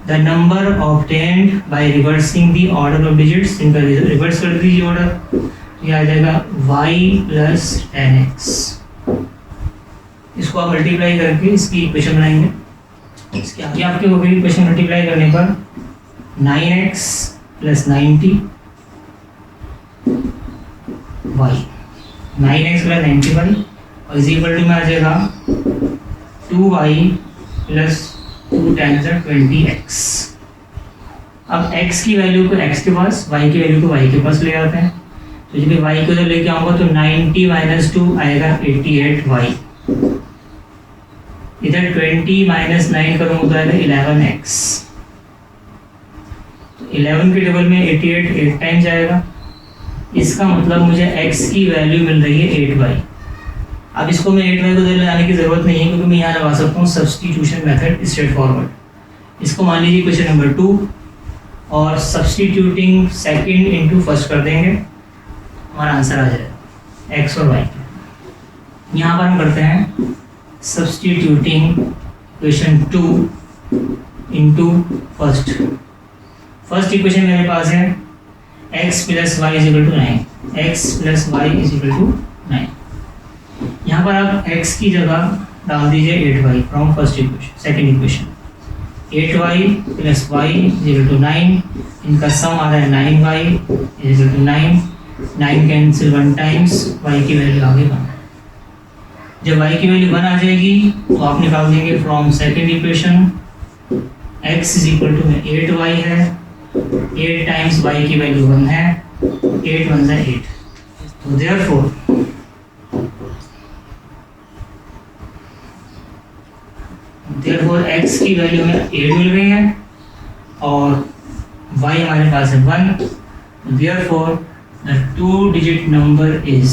Speaker 1: the number obtained by reversing the order of digits. इनका रिवर्स कर दीजिए ऑर्डर, ये आ जाएगा y + 10x। इसको आप मल्टीप्लाई करके इसकी इक्वेशन बनाएंगे। इसके आगे आपके हो गई इक्वेशन मल्टीप्लाई करने पर 9x + 90 y, 9x + 90y और इज इक्वल टू में आ जाएगा 2y + 2 × 20x। अब x की वैल्यू को x के पास, y की वैल्यू को y के पास ले आते हैं। तो जब y को जब लेके आऊँगा तो 90 - 2 आएगा 88y, इधर 20 - 9 करूँगा तो आएगा 11x। तो 11 के टेबल में 88 8 टाइम्स आएगा, इसका मतलब मुझे x की वैल्यू मिल रही है 8y। अब इसको मैं 8y को ले आने की ज़रूरत नहीं है क्योंकि मैं यहाँ लगा सकता हूँ सब्सटीट्यूशन मेथड स्ट्रेट फॉरवर्ड। इसको मान लीजिए क्वेश्चन नंबर 2 और सब्सटीट्यूटिंग सेकंड इनटू फर्स्ट कर देंगे, हमारा आंसर आ जाएगा x और y। यहाँ पर हम करते हैं substituting question 2 into first. First equation मेरे पास है x + y = 9, x + y = 9। यहाँ पर आप x की जगह डाल दीजिए 8y from first equation, second equation. 8y + y = 9, इनका सम आ रहा है 9y = 9, 9 कैंसिल 1 टाइम्स, y की वैल्यू आ गई 1। जब y की वैल्यू 1 आ जाएगी तो आप निकाल देंगे from second equation x = 8y है, 8 टाइम्स y की वैल्यू 1 है, 8 1 = 8। तो therefore x की वैल्यू में 8 मिल गई है और y हमारे पास है 1। therefore the two-digit number is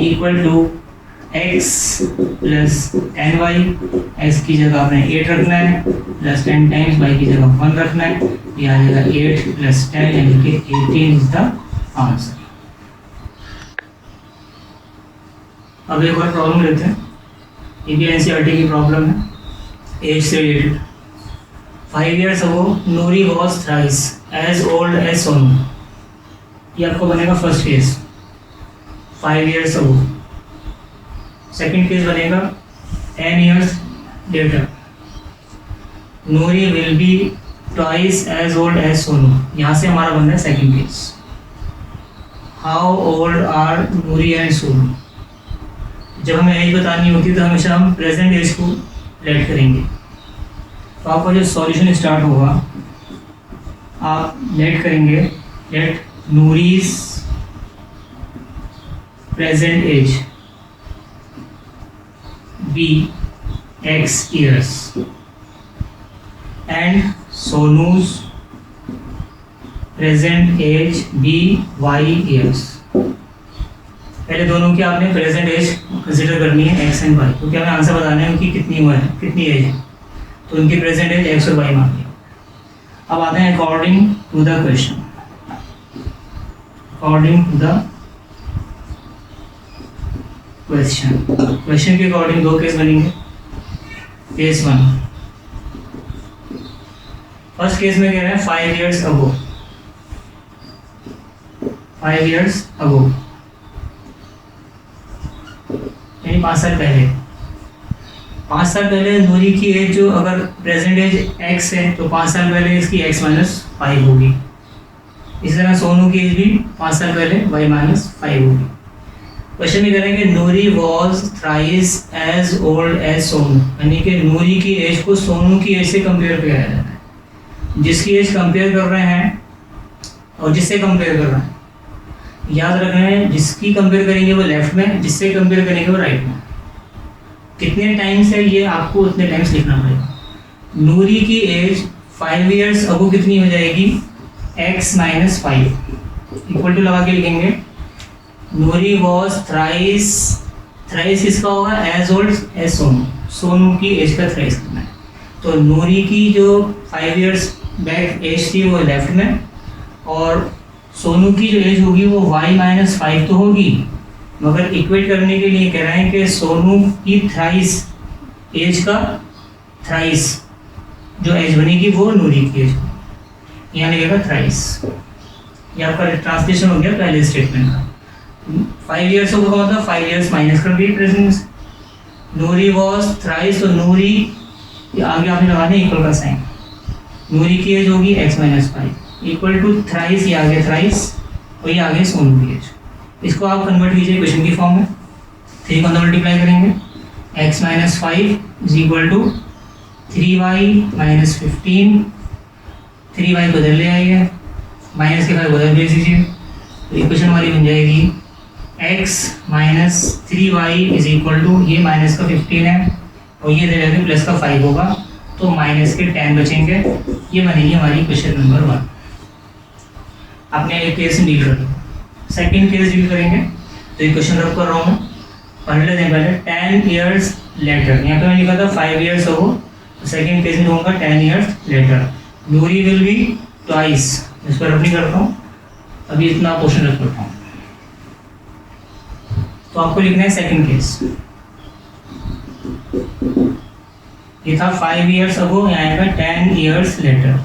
Speaker 1: equal to x + 10y। x की जगह आपने 8 रखना है, प्लस 10 टाइम्स y की जगह 1 रखना है, ये आ जाएगा 8 + 10 यानी कि 18 इज द आंसर। अब एक और प्रॉब्लम लेते हैं, ये भी एनसीईआरटी की प्रॉब्लम है, एज से related. 5 years ago Nuri was thrice as old as Sonu। ये आपको बनेगा first case 5 years ago। Second case बनेगा 10 years later Nuri will be twice as old as Sonu। यहाँ से हमारा बन रहा है second case. How old are Nuri and Sonu? जब हमें एज बतानी होती है तो हमेशा हम प्रेजेंट एज को लेट करेंगे। तो आपका जो सॉल्यूशन स्टार्ट होगा, आप लेट करेंगे, let Noori's present age be x years and Sonu's present age be y years। पहले दोनों की आपने प्रेजेंट एज कंसिडर करनी है x एंड y, तो क्या हमें आंसर बताना है उनकी कितनी उम्र है, कितनी एज है, तो उनकी प्रेजेंट एज x और y मान लिया। अब आते हैं according to the question. Question के अकॉर्डिंग दो केस बनेंगे। केस 1, फर्स्ट केस में कह रहे हैं 5 years ago, 5 years ago यानी 5 साल पहले। 5 साल पहले नूरी की एज जो अगर प्रेजेंट एज x है तो 5 साल पहले इसकी x - 5 होगी। इस तरह सोनू की एज भी 5 साल पहले y - 5 होगी। क्वेश्चन में करेंगे Noori was thrice as old as Sonu, यानी कि नूरी की एज को सोनू की एज से कंपेयर किया जाता है। जिसकी एज कंपेयर कर रहे हैं और जिससे कंपेयर कर रहे हैं, याद रखना है जिसकी कंपेयर करेंगे वो लेफ्ट में, जिससे कंपेयर करेंगे वो राइट में। कितने टाइम्स है ये आपको उतने टाइम्स लिखना पड़ेगा। नूरी की एज 5 years अगो कितनी हो जाएगी, x - 5 इक्वल टू लगा के लिखेंगे नूरी वॉज थ्राइस, थ्राइस किसका होगा, age old as Sonu, Sonu की एज का थ्राइस करना है। तो नूरी की जो 5 years बैक एज थी वो लेफ्ट में, और सोनू की जो एज होगी वो y - 5 तो होगी, मगर इक्वेट करने के लिए कह रहे हैं कि सोनू की थ्राइस एज का थ्राइस जो एज बनेगी वो नूरी की एज, यहाँ लिखेगा थ्राइस। ये आपका ट्रांसलेशन हो गया पहले स्टेटमेंट का। 5 years होगा मतलब 5 years माइनस कर दिए प्रेजेंस। नूरी वॉज थ्राइस, तो नूरी आगे आपने लगाने इक्वल का साइन, नूरी की एज होगी x minus 5 equal to thrice, ये आगे थ्राइस और ये आगे सोनू की एज। इसको आप कन्वर्ट कीजिए क्वेश्चन की फॉर्म में, 3 को अंदर मल्टीप्लाई करेंगे, x minus 5 is equal to 3y minus 15, 3y को इधर ले आइए, माइनस के 5 उधर भेज दीजिए, तो इक्वेशन हमारी बन जाएगी x minus 3y is equal to, ये माइनस का 15 है और ये इधर आके प्लस का 5 होगा, तो माइनस के 10 बचेंगे। ये बनेगी हमारी क्वेश्चन नंबर 1। आपने एक केस डील कर लो, सेकेंड केस डील करेंगे, तो ये क्वेश्चन रब कर रहा हूँ मैं, पढ़ लेते हैं पहले। 10 years लेटर, यहाँ पे मैंने लिखा था 5 years हो, तो सेकेंड केस में होगा 10 years later, Noori will be twice. इस पर रब नहीं करता हूँ, अभी इतना पोर्शन रख करता हूँ। तो आपको लिखना है सेकंड केस, ये था 5 years अगो, यहाँ आएगा 10 years लेटर,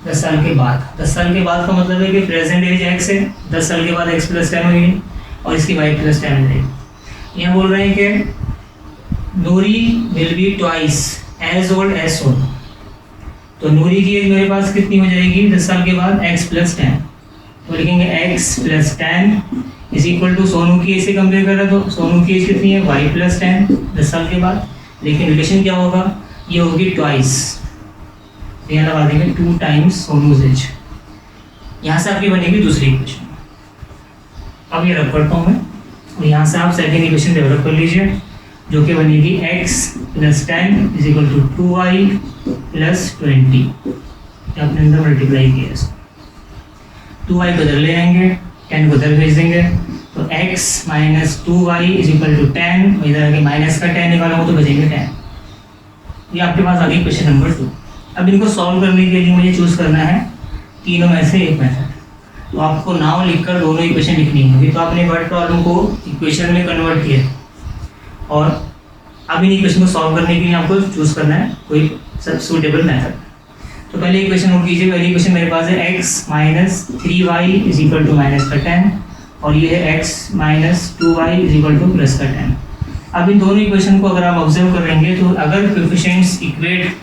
Speaker 1: 10 साल के बाद। 10 साल के बाद का मतलब है कि प्रेजेंट एज x है, 10 साल के बाद x प्लस 10 होगी और इसकी y प्लस 10 हो जाएगी। यहाँ बोल रहे हैं कि Noori will be twice as old as Sonu, तो नूरी की एज मेरे पास कितनी हो जाएगी 10 साल के बाद, x प्लस 10, तो लिखेंगे x plus 10 is equal to Sonu की एज से कंपेयर कर रहे तो सोनू की एज कितनी है y प्लस 10 10 साल के बाद, लेकिन रिलेशन क्या होगा, ये होगी ट्वाइस, यहाँ लगा देंगे 2 times सोनूज एज। यहाँ से आपकी बनेगी दूसरी इक्वेशन, अब ये रख करता हूँ मैं, और यहाँ से आप सेकेंड इक्वेशन डेवलप कर लीजिए, जो कि बनेगी x plus 10 is equal to 2y plus 20, आपने अंदर मल्टीप्लाई किया इसको, 2y को इधर ले आएंगे, 10 को इधर भेज देंगे, तो x minus 2y is equal to 10, और इधर आगे माइनस का 10 निकालूंगा तो बचेंगे 10। ये आपके पास आ गई क्वेश्चन नंबर 2। अब इनको सॉल्व करने के लिए मुझे चूज़ करना है तीनों में से एक मेथड, तो आपको नाउ लिखकर दोनों इक्वेशन लिखनी होगी। तो आपने वर्ड प्रॉब्लम को इक्वेशन में कन्वर्ट किया, और अब इन इक्वेशन को सॉल्व करने के लिए आपको चूज़ करना है कोई सब सूटेबल मेथड। तो पहले इक्वेशन नोट कीजिए, पहली इक्वेशन मेरे पास है x minus 3y is equal to minus का 10, और ये है x minus 2y is equal to plus का 10। अब इन दोनों इक्वेशन को अगर आप ऑब्जर्व करेंगे तो अगर कोएफिशिएंट्स इक्वेट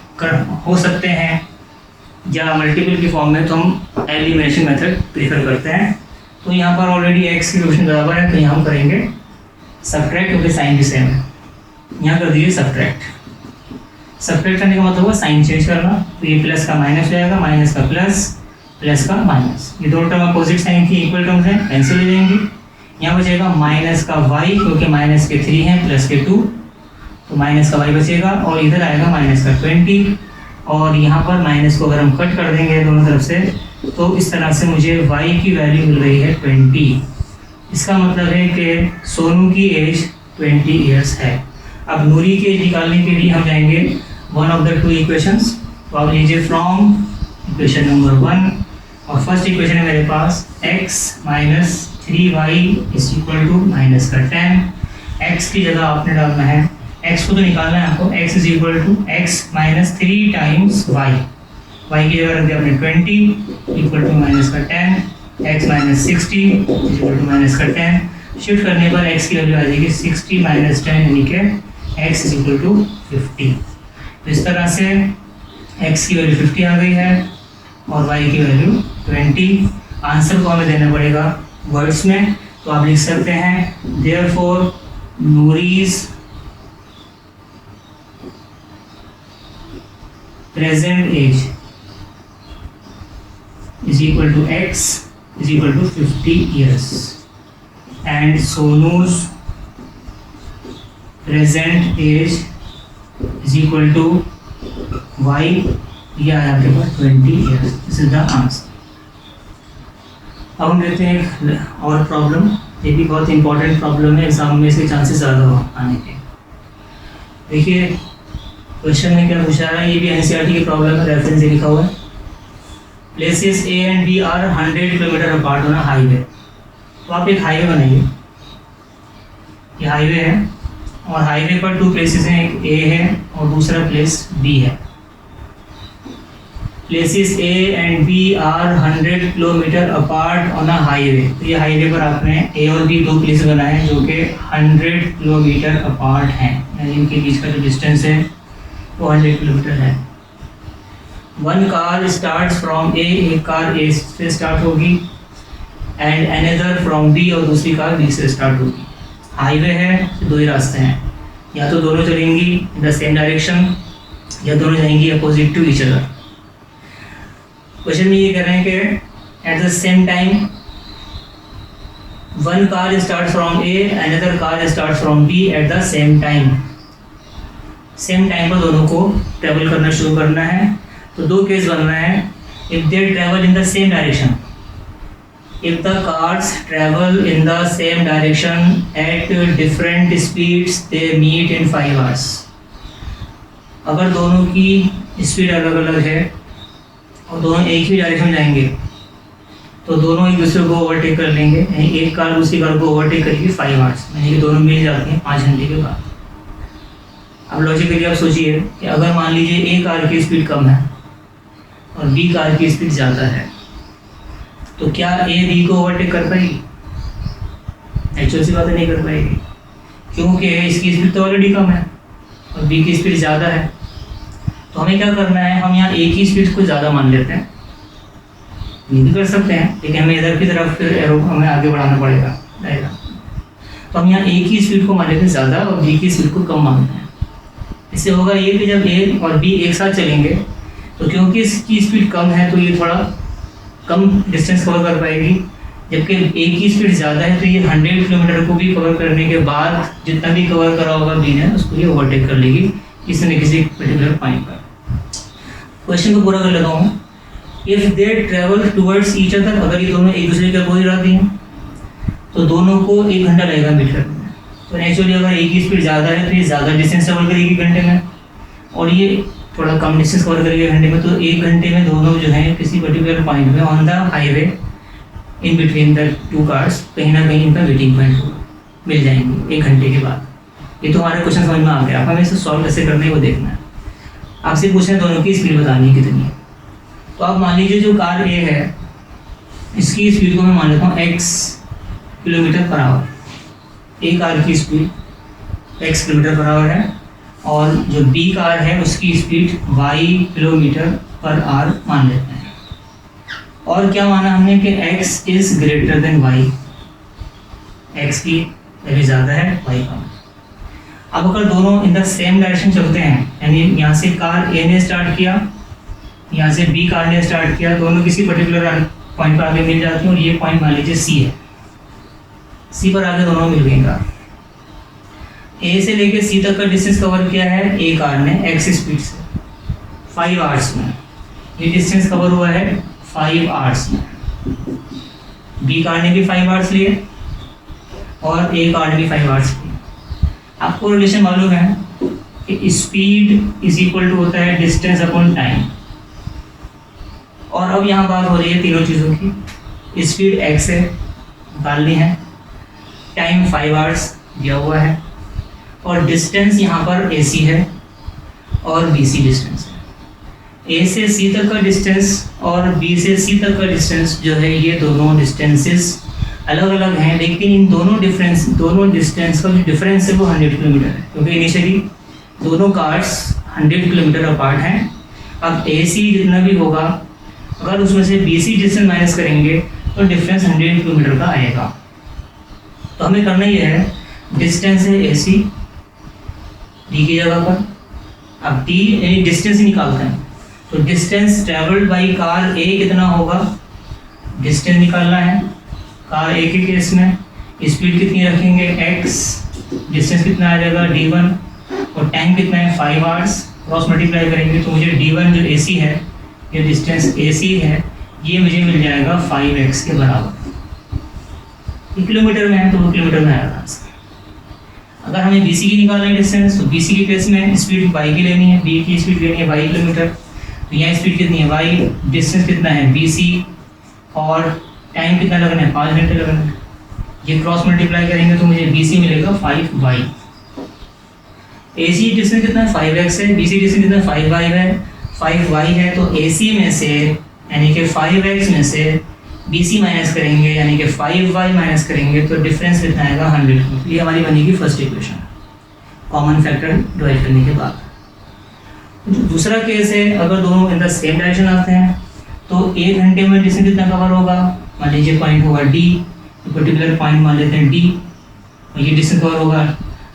Speaker 1: हो सकते हैं या मल्टीपल की फॉर्म में, तो हम एलिमिनेशन मेथड प्रेफर करते हैं। तो यहाँ पर ऑलरेडी x की कोएफिशिएंट बराबर है, तो यहाँ हम करेंगे सब्ट्रैक्ट, क्योंकि साइन भी सेम है। यहाँ कर दीजिए सब्ट्रैक्ट, सब्ट्रैक्ट करने का मतलब होगा साइन चेंज करना, तो ये प्लस का माइनस हो जाएगा, माइनस का प्लस, प्लस का माइनस, ये दोनों टर्म अपोजिट साइन की इक्वल टर्म्स हैं, कैंसिल हो जाएंगी। यहाँ बचेगा माइनस का y, क्योंकि माइनस के 3 हैं प्लस के 2, तो माइनस का y बचेगा, और इधर आएगा माइनस का 20, और यहाँ पर माइनस को अगर हम कट कर देंगे दोनों तरफ से, तो इस तरह से मुझे y की वैल्यू मिल रही है 20। इसका मतलब है कि सोनू की एज 20 ईयर्स है। अब नूरी की एज निकालने के लिए हम जाएंगे one of the two equations, तो आप लीजिए फ्रॉम इक्वेशन नंबर 1, और फर्स्ट इक्वेशन है मेरे पास x minus 3y is equal to minus का 10, x की जगह आपने डालना है, x को तो निकालना है आपको, x is equal to x minus 3 times y की जगह रख दिया आपने 20 इक्वल टू माइनस का 10, x minus 60 is equal to minus का 10। शिफ्ट करने पर x की वैल्यू आ जाएगी 60 माइनस 10, यानी कि x इज इक्वल टू 50। तो इस तरह से x की वैल्यू 50 आ गई है और y की वैल्यू 20। आंसर को हमें देना पड़ेगा वर्ड्स में, तो आप लिख सकते हैं therefore Noori's present age is equal to x is equal to 50 years and Sonu's present age is equal to y, ये आया आपके पास 20 years। This is the answer. अब हम देखते हैं एक और प्रॉब्लम, ये भी बहुत इंपॉर्टेंट प्रॉब्लम है, एग्जाम में इसके चांसेस ज़्यादा आने के। देखिए क्वेश्चन में क्या पूछा है, ये भी एनसीईआरटी की प्रॉब्लम है, रेफरेंस लिखा हुआ है। Places A and B are 100 kilometre apart on a highway. तो आप एक हाईवे बनाइए, ये हाईवे है और हाईवे पर 2 प्लेसेस हैं, एक ए है और दूसरा प्लेस बी है। Places A and B are 100 kilometre apart on a highway. तो ये हाईवे पर आपने A और B दो प्लेस बनाए हैं जो कि 100 किलोमीटर अपार्ट हैं, यानी इनके बीच का जो डिस्टेंस है वो 100 किलोमीटर है। One car start from A, एक कार A से स्टार्ट होगी, एंड अनदर फ्रॉम B, और दूसरी कार B से स्टार्ट होगी। हाईवे है तो दो ही रास्ते हैं, या तो दोनों चलेंगी इन द सेम डायरेक्शन या दोनों जाएंगी opposite to each other. Question में ये कह रहे हैं कि at the same time one car start from A, another car start from B at the same time. Same time पर दोनों को ट्रेवल करना शुरू करना है। तो दो केस बन रहे हैं, if they travel in the same direction, if the cars travel in the same direction at different speeds they meet in 5 hours। अगर दोनों की स्पीड अलग अलग है और दोनों एक ही डायरेक्शन में जाएंगे तो दोनों एक दूसरे को ओवरटेक कर लेंगे, यानी एक कार दूसरी कार को ओवरटेक करेगी 5 hours, यानी कि दोनों मिल जाती हैं 5 घंटे के बाद। अब लॉजिकली आप सोचिए कि अगर मान लीजिए ए कार की स्पीड कम है और बी कार की स्पीड ज़्यादा है, तो क्या ए बी को ओवरटेक कर पाएगी? एक्चुअल सी बात नहीं कर पाएगी, क्योंकि इसकी स्पीड तो ऑलरेडी कम है और बी की स्पीड ज़्यादा है। तो हमें क्या करना है, हम यहाँ एक ही स्पीड को ज़्यादा मान लेते हैं, ये भी कर सकते हैं, लेकिन हमें इधर की तरफ फिर एरो हमें आगे बढ़ाना पड़ेगा डायग्राम। तो हम यहाँ एक ही स्पीड को मान लेते हैं ज़्यादा और बी की स्पीड को कम मानते हैं। इससे होगा ये कि जब ए और बी एक साथ चलेंगे तो क्योंकि इसकी स्पीड कम है तो ये थोड़ा कम डिस्टेंस कवर कर पाएगी, जबकि ए की स्पीड ज़्यादा है तो ये 100 किलोमीटर को भी कवर करने के बाद जितना भी कवर करा होगा बी ने उसको ये ओवरटेक कर लेगी किसी न किसी पर्टिकुलर पॉइंट पर। क्वेश्चन को पूरा कर लेता हूँ। If they travel towards each other, अगर ये दोनों एक दूसरे के अपोजिट आती हैं तो दोनों को 1 घंटा लगेगा मीट करने में। तो एक्चुअली अगर एक की स्पीड ज़्यादा है तो ये ज़्यादा डिस्टेंस कवर करेगी घंटे में और ये थोड़ा कम डिस्टेंस कवर करेगी घंटे में। तो 1 घंटे में दोनों जो है किसी पर्टिकुलर पॉइंट में on the highway in between the two cars कहीं ना कहीं इनका वेटिंग पॉइंट होगा, मिल जाएंगे 1 घंटे के बाद। ये तो हमारे क्वेश्चन समझ में आ गया। अब हमें इसे सॉल्व कैसे करना है वो देखना है। आपसे पूछना है दोनों की स्पीड बतानी है कितनी है। तो आप मान लीजिए जो कार ए है इसकी स्पीड को मैं मान लेता हूँ x kilometre per our. A car की speed x kilometre per our है और जो बी कार है उसकी speed y kilometre per our मान लेते हैं। और क्या माना हमने कि x इज ग्रेटर देन y, x की वैल्यू ज़्यादा है y कम। अब अगर दोनों इन द सेम डायरेक्शन चलते हैं, यानी यहाँ से कार ए ने स्टार्ट किया, यहाँ से बी कार ने स्टार्ट किया, दोनों किसी पर्टिकुलर पॉइंट पर आगे मिल जाती हैं और ये पॉइंट मान लीजिए सी है। सी पर आगे दोनों मिल गई कार। ए से लेके सी तक का डिस्टेंस कवर किया है ए कार ने एक्स स्पीड से 5 hours में। ये डिस्टेंस कवर हुआ है 5 hours में। बी कार ने भी 5 hours लिए और ए कार ने भी 5 hours लिए। आपको रिलेशन मालूम है कि स्पीड इज इक्वल टू होता है डिस्टेंस अपॉन टाइम। और अब यहाँ बात हो रही है तीनों चीज़ों की। स्पीड x है, निकालनी है, टाइम 5 hours दिया हुआ है और डिस्टेंस यहाँ पर AC है और BC डिस्टेंस है। A से C तक का डिस्टेंस और B से C तक का डिस्टेंस जो है ये दोनों डिस्टेंसेस अलग अलग हैं, लेकिन इन दोनों डिस्टेंस का जो डिफरेंस है वो 100 किलोमीटर है, क्योंकि इनिशियली दोनों कार्स 100 किलोमीटर अपार्ट हैं। अब AC जितना भी होगा अगर उसमें से BC डिस्टेंस माइनस करेंगे तो डिफरेंस 100 किलोमीटर का आएगा। तो हमें करना ये है, डिस्टेंस है AC D की जगह पर, अब D यानी डिस्टेंस ही निकालते हैं। तो distance travelled by car A कितना होगा, डिस्टेंस निकालना है। कार A के केस में स्पीड कितनी रखेंगे x, डिस्टेंस कितना आ जाएगा d1 और टाइम कितना है 5 hours। क्रॉस मल्टीप्लाई करेंगे तो मुझे d1 जो AC है, ये डिस्टेंस AC है, ये मुझे मिल जाएगा 5x के बराबर। ये किलोमीटर में है तो वो किलोमीटर में आएगा। अगर हमें BC की निकालना है डिस्टेंस, तो BC के केस में स्पीड y की लेनी है, B की स्पीड लेनी है y किलोमीटर। तो यहाँ स्पीड कितनी है y, डिस्टेंस कितना है BC और टाइम कितना लगना है 5 घंटे लगना है। ये क्रॉस मल्टीप्लाई करेंगे तो मुझे BC मिलेगा 5y। AC डिस्टेंस कितना है 5x है, BC डिस्टेंस कितना 5y है। 5y है तो AC में से यानी कि 5x में से BC माइनस करेंगे यानी कि 5y माइनस करेंगे तो डिफरेंस कितना आएगा 100। ये हमारी बनेगी first equation common factor divide करने के बाद। दूसरा केस है अगर दोनों इन द सेम डायरेक्शन आते हैं तो 1 घंटे में डिस्टेंस कितना कवर होगा, मान लीजिए पॉइंट होगा D, पर्टिकुलर पॉइंट मान लेते हैं D और ये डिस्टेंस कवर होगा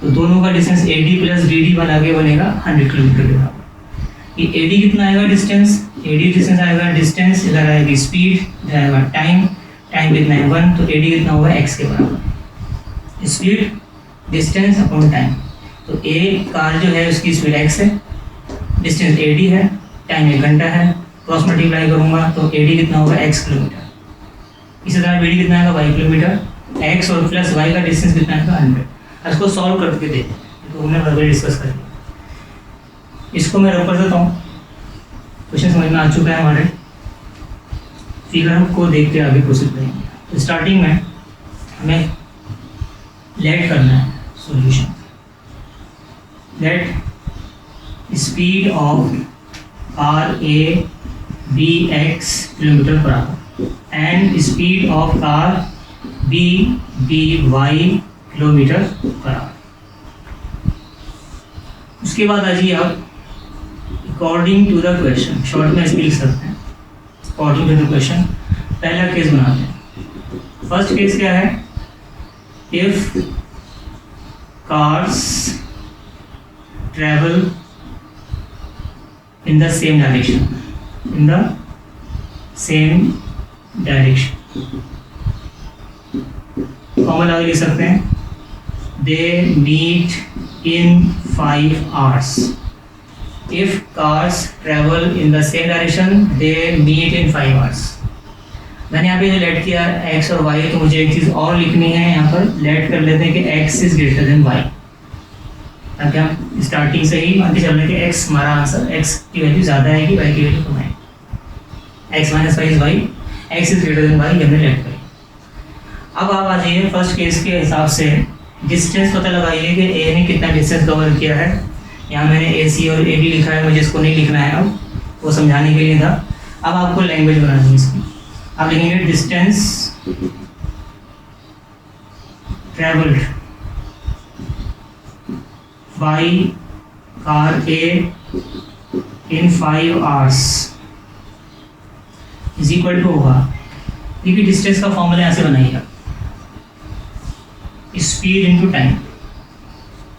Speaker 1: तो दोनों का डिस्टेंस AD प्लस DD बना के बनेगा 100 किलोमीटर के बराबर। ये AD कितना आएगा डिस्टेंस, AD डिस्टेंस आएगा डिस्टेंस, इधर आएगी स्पीड, इधर आएगा टाइम, टाइम कितना है 1 तो AD कितना होगा x के बराबर, स्पीड डिस्टेंस अपॉन टाइम। तो A कार जो है उसकी स्पीड x है, डिस्टेंस AD है, टाइम 1 घंटा है, क्रॉस मल्टीप्लाई करूंगा तो AD कितना होगा x किलोमीटर, इसी तरह BD कितना आएगा y किलोमीटर, x और प्लस y का डिस्टेंस कितना आएगा 100। इसको सॉल्व करके देखते हैं तो हमने बराबर डिस्कस कर लिया। इसको मैं रब कर देता हूँ, क्वेश्चन समझ में आ चुका है हमारे, फिगर को देख के आगे प्रोसीड करेंगे। तो स्टार्टिंग में हमें लेट करना है solution, let speed of car A B x kilometre per hour and speed of car B B y kilometre per hour. उसके बाद आ जाइए आप according to the question, short में लिख सकते हैं अकॉर्डिंग टू द क्वेश्चन। पहला केस बनाते हैं। फर्स्ट केस क्या है, if cars travel in the same direction, in the same direction, common आगे लिख सकते हैं, they meet in 5 hours। if cars travel in the same direction they meet in 5 hours। मैंने यहाँ पे जो लेट किया x और y, तो मुझे एक चीज़ और लिखनी है, यहाँ पर लेट कर लेते हैं कि x is greater than y, ताकि हम स्टार्टिंग से ही मान के चल रहे कि x हमारा आंसर x की वैल्यू ज़्यादा आएगी, y की वैल्यू कम आएगी, x minus y is y, x इज ग्रेटर देन वाई, हमने लेट करी। अब आप आ जाइए फर्स्ट केस के हिसाब से डिस्टेंस पता लगाइए कि a ने कितना डिस्टेंस कवर किया है। यहाँ मैंने AC और AD लिखा है, मुझे इसको नहीं लिखना है, अब वो समझाने के लिए था। अब आपको लैंग्वेज बनानी है इसकी, आप लिखेंगे distance travelled by car A in 5 hours is equal to होगा, देखिए डिस्टेंस का फॉर्मूला यहाँ से बनाइएगा, स्पीड इनटू टाइम।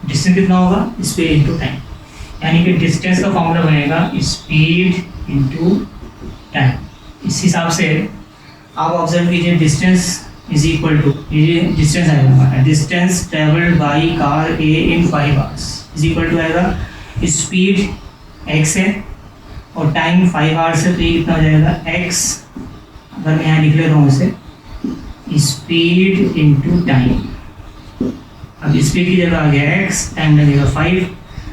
Speaker 1: डिस्टेंस कितना होगा, स्पीड इनटू टाइम, यानी कि डिस्टेंस का फॉर्मूला बनेगा स्पीड इनटू टाइम। इस हिसाब से आप ऑब्जर्व कीजिए डिस्टेंस इज इक्वल टू, ये डिस्टेंस आएगा हमारा, distance travelled by car A in 5 hours is equal to आएगा स्पीड x है और टाइम 5 hours है, तो ये कितना हो जाएगा x, अगर मैं यहाँ लिख ले रहा हूँ इसे, स्पीड इनटू टाइम। अब स्पीड की जगह आ गया x, टाइम लगेगा 5,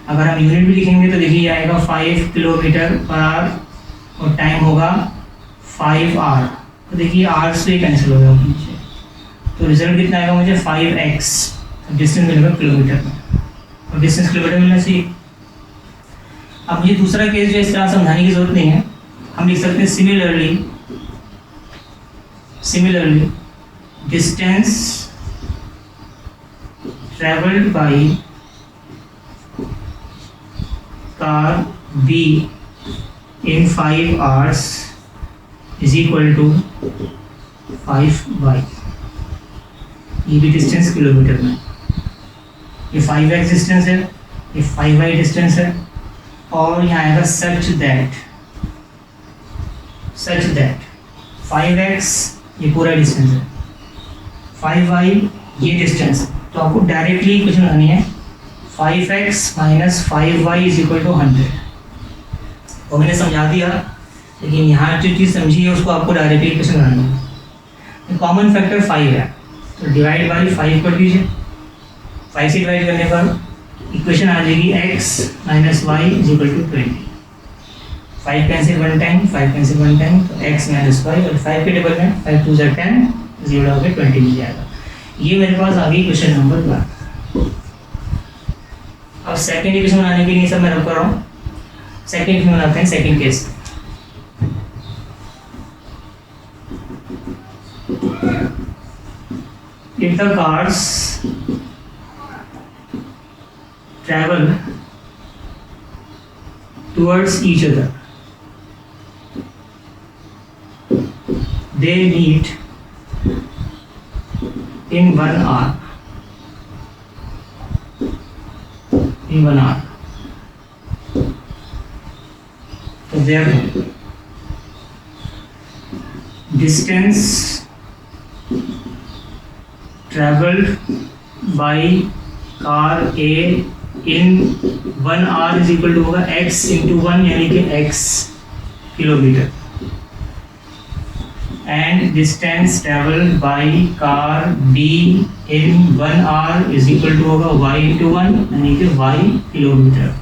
Speaker 1: अगर हम यूनिट भी लिखेंगे तो देखिए आएगा 5 किलोमीटर पर आवर और टाइम होगा 5 hour, तो देखिए आर से कैंसिल हो गया नीचे, तो रिजल्ट कितना आएगा मुझे 5x, डिस्टेंस मिलेगा किलोमीटर में और डिस्टेंस किलोमीटर मिलना चाहिए। अब मुझे दूसरा केस जो इस तरह समझाने की जरूरत नहीं है, हम लिख सकते हैं similarly distance travelled by car B in 5 hours is equal to 5y। ये भी डिस्टेंस किलोमीटर में, ये 5x डिस्टेंस है, ये 5y डिस्टेंस है, और यहाँ आएगा सच दैट 5x ये पूरा डिस्टेंस है, 5y ये डिस्टेंस है, तो आपको डायरेक्टली कुछ बनानी है, 5x minus 5y is equal to 100। वो मैंने समझा दिया, लेकिन यहाँ जो चीज़ समझी है उसको आपको डायरेक्टली इक्वेशन बनानी है। कॉमन फैक्टर 5 है, तो डिवाइड बाई 5 कर दीजिए, 5 से डिवाइड करने पर इक्वेशन आ जाएगी x minus y is equal to 20। 5 cancel 1 time, 5 cancel 1 time, तो x माइनस वाई, और 5 के टेबल में 5 2 ज़ा 10, 0 होकर 20 मिल जाएगा। ये मेरे पास आ गई क्वेश्चन नंबर 1। अब सेकेंड इक्वेशन बनाने के लिए सब मैं रख कर रहा हूँ, सेकंड में बनाते हैं second case. If the cars travel towards each other, they meet in 1 hour. In 1 hour. So their distance traveled by car A in 1 hour is equal to होगा x into 1 यानी कि x kilometre, and distance traveled by car B in 1 hour is equal to होगा y into 1 यानी कि y kilometre,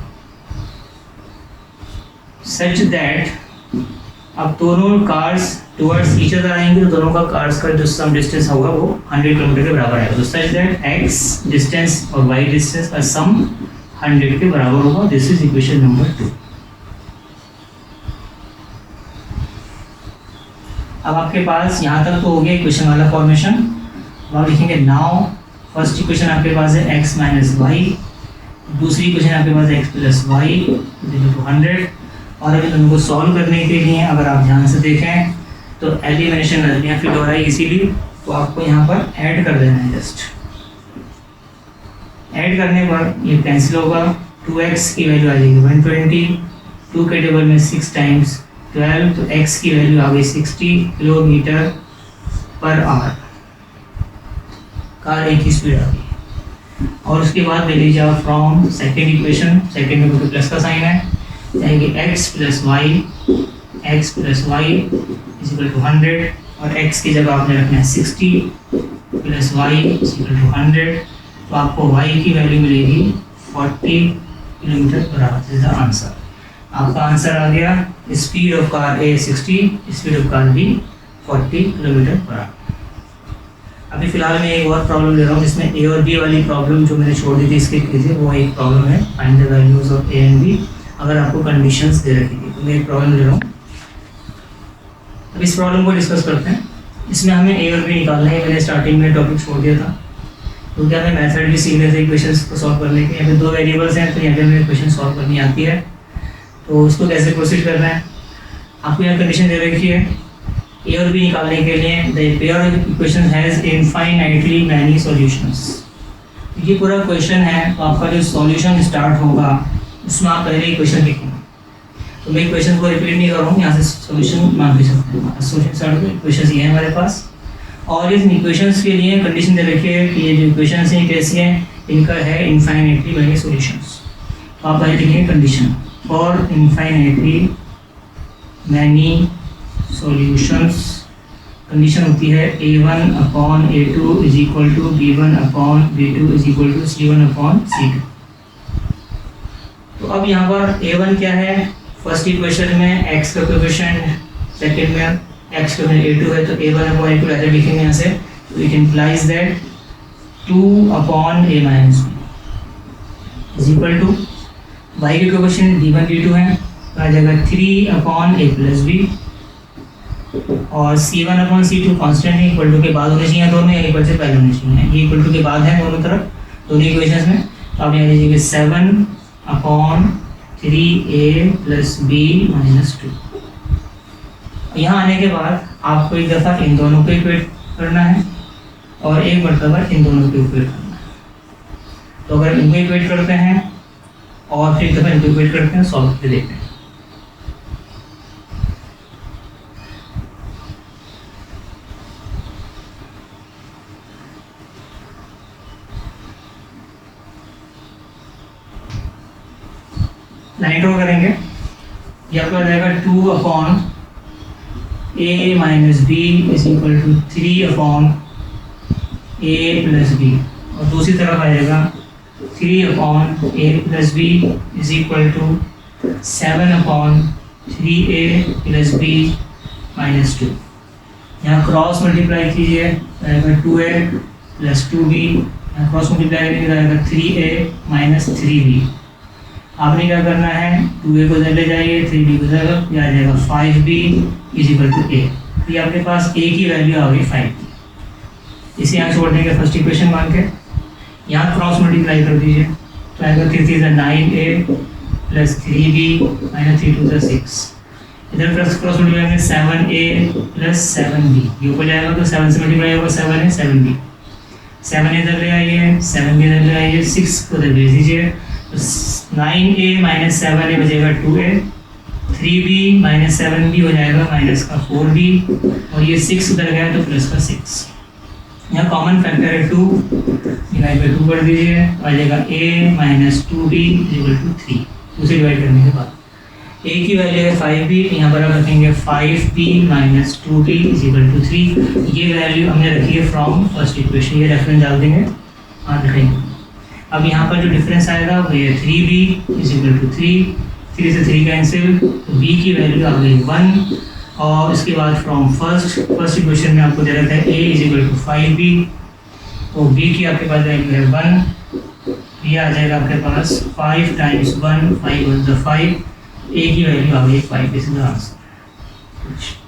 Speaker 1: such that अब दोनों cars towards each other आएंगे तो दोनों का कार्स का जो सम डिस्टेंस होगा वो 100 किलोमीटर के बराबर आएगा। तो सच दैट x डिस्टेंस और y डिस्टेंस का सम 100 के बराबर होगा। This is equation number 2। अब आपके पास यहाँ तक तो हो गया इक्वेशन वाला फॉर्मेशन। अब आप लिखेंगे नाउ फर्स्ट इक्वेशन आपके पास है x माइनस वाई, दूसरी इक्वेशन आपके पास है x plus y equal to 100। और अभी तुमको सॉल्व करने के लिए अगर आप ध्यान से देखें तो एलिमिनेशन नजरिया फिट हो रहा है इसीलिए, तो आपको यहाँ पर ऐड कर देना है। जस्ट ऐड करने पर ये कैंसिल होगा, 2x की वैल्यू आ जाएगी 120, 2 के टेबल में 6 टाइम्स 12, तो x की वैल्यू आ गई 60 किलोमीटर पर आवर। कार एक ही स्पीड आ गई। और उसके बाद ले लीजिए आप फ्रॉम सेकेंड इक्वेशन, सेकेंड में प्लस का साइन है, जाएंगे x plus y is equal to 100 और x की जगह आपने रखना है 60 plus y is equal to 100, तो आपको y की वैल्यू मिलेगी 40 kilometre per our. This is the answer. आपका आंसर आ गया speed of car A 60, speed of car B 40 kilometre per our. अभी फिलहाल मैं एक और प्रॉब्लम ले रहा हूँ, इसमें A और B वाली प्रॉब्लम जो मैंने छोड़ दी थी इसके कीजिए, वो एक प्रॉब्लम है find the values of A and B। अगर आपको कंडीशंस दे रखी थी तो मैं एक प्रॉब्लम ले रहा हूँ। अब इस प्रॉब्लम को डिस्कस करते हैं। इसमें हमें A और B निकालना है। मैंने स्टार्टिंग में टॉपिक छोड़ दिया था क्योंकि हमें मेथड भी सीखने थे इक्वेशंस को सॉल्व करने के। यहाँ पे 2 वेरिएबल्स हैं तो यहाँ पे हमें इक्वेशन सॉल्व करनी आती है, तो उसको कैसे प्रोसीड करना है। आपको यहाँ कंडीशन दे रखी है A और B निकालने के लिए the pair of equation has infinitely many solutions. ये पूरा क्वेश्चन है, तो आपका जो सॉल्यूशन स्टार्ट होगा उसमें आप पहले इक्वेशन लिखेंगे। तो मैं इक्वेशन को रिपीट नहीं कर रहा हूँ, यहाँ से सॉल्यूशन मान भी सकते हैं। सॉल्यूशन स्टार्ट इक्वेशन ये है हमारे पास, और इस इक्वेशंस के लिए कंडीशन दे रखी है कि ये जो इक्वेशंस हैं कैसी हैं, इनका है इनफाइनाइटली मैनी सॉल्यूशंस। तो आप पहले लिखेंगे condition for infinitely many solutions. Condition होती है A1 upon A2 is equal to B1 upon B2 is equal to C1 upon C2। तो अब यहाँ पर A1 क्या है, फर्स्ट इक्वेशन में x का कोएफिशिएंट, सेकंड में x का A2 है, तो A1 अपॉन A2 ऐसे लिखेंगे यहाँ से। तो it implies that 2 upon A minus B is equal to y के कोएफिशिएंट B1 B2 है, तो आ जाएगा 3 अपॉन A प्लस B, और C1 अपॉन C2 कांस्टेंट है, इक्वल टू के बाद होने चाहिए दोनों, या इक्वल से पहले होने चाहिए। ये इक्वल टू के बाद है दोनों तरफ, दोनों इक्वेशंस में। तो आप यहाँ लीजिए 7 upon 3A plus B minus 2। यहाँ आने के बाद आपको एक दफ़ा इन दोनों को इक्वेट करना है और एक मरतबा इन दोनों को इक्वेट करना है। तो अगर इनको इक्वेट करते हैं और फिर एक दफ़ा इनको इक्वेट करते हैं, सॉल्व करके देखते हैं। लाइन ड्रॉ करेंगे, ये आपका हो जाएगा 2 upon A minus B is equal to 3 upon A plus B, और दूसरी तरफ आ जाएगा 3 upon A plus B is equal to 7 upon 3A plus B minus 2। यहाँ क्रॉस मल्टीप्लाई कीजिए, आएगा 2A प्लस 2B, यहाँ क्रॉस मल्टीप्लाई करेंगे आएगा 3A माइनस 3B। आपने क्या करना है, 2a को इधर ले जाइए, 3b को इधर, ये आ जाएगा 5b is equal to a। तो ये आपके पास a की वैल्यू आ गई 5। इसे यहाँ छोड़ देंगे फर्स्ट इक्वेशन मान के, यहाँ क्रॉस मल्टीप्लाई कर दीजिए, तो आएगा 3 3 9a प्लस 3b माइनस 3 2 6। इधर क्रॉस मल्टीप्लाई करेंगे 7a प्लस 7b, ये ऊपर जाएगा तो 7 से मल्टीप्लाई होगा 7 है 7b, 7 इधर ले आइए, 7b इधर ले आइए, 6 को इधर भेज दीजिए, तो 9a माइनस 7a बचेगा 2a, 3b माइनस 7b हो जाएगा माइनस का 4b, और ये 6 उधर गया तो प्लस का 6। यहाँ कॉमन फैक्टर है 2, डिवाइड बाई 2 कर दीजिए, आ जाएगा a minus 2b equal to 3। 2 से डिवाइड करने के बाद a की वैल्यू है 5b, यहाँ पर आप रखेंगे 5b minus 2b equal to 3। ये वैल्यू हमने रखी है फ्रॉम फर्स्ट इक्वेशन, ये रेफरेंस डाल देंगे और रखेंगे। अब यहाँ पर जो डिफरेंस आएगा वो ये 3b इज इक्वल टू 3, 3 से 3 कैंसिल, तो b की वैल्यू आ गई 1। और इसके बाद फ्रॉम फर्स्ट इक्वेशन में आपको दे रखा है a is equal to 5b, तो b की आपके पास वैल्यू है 1, ये आ जाएगा आपके पास 5 टाइम्स 1, 5 1 5, a की वैल्यू आ गई 5। This is the answer.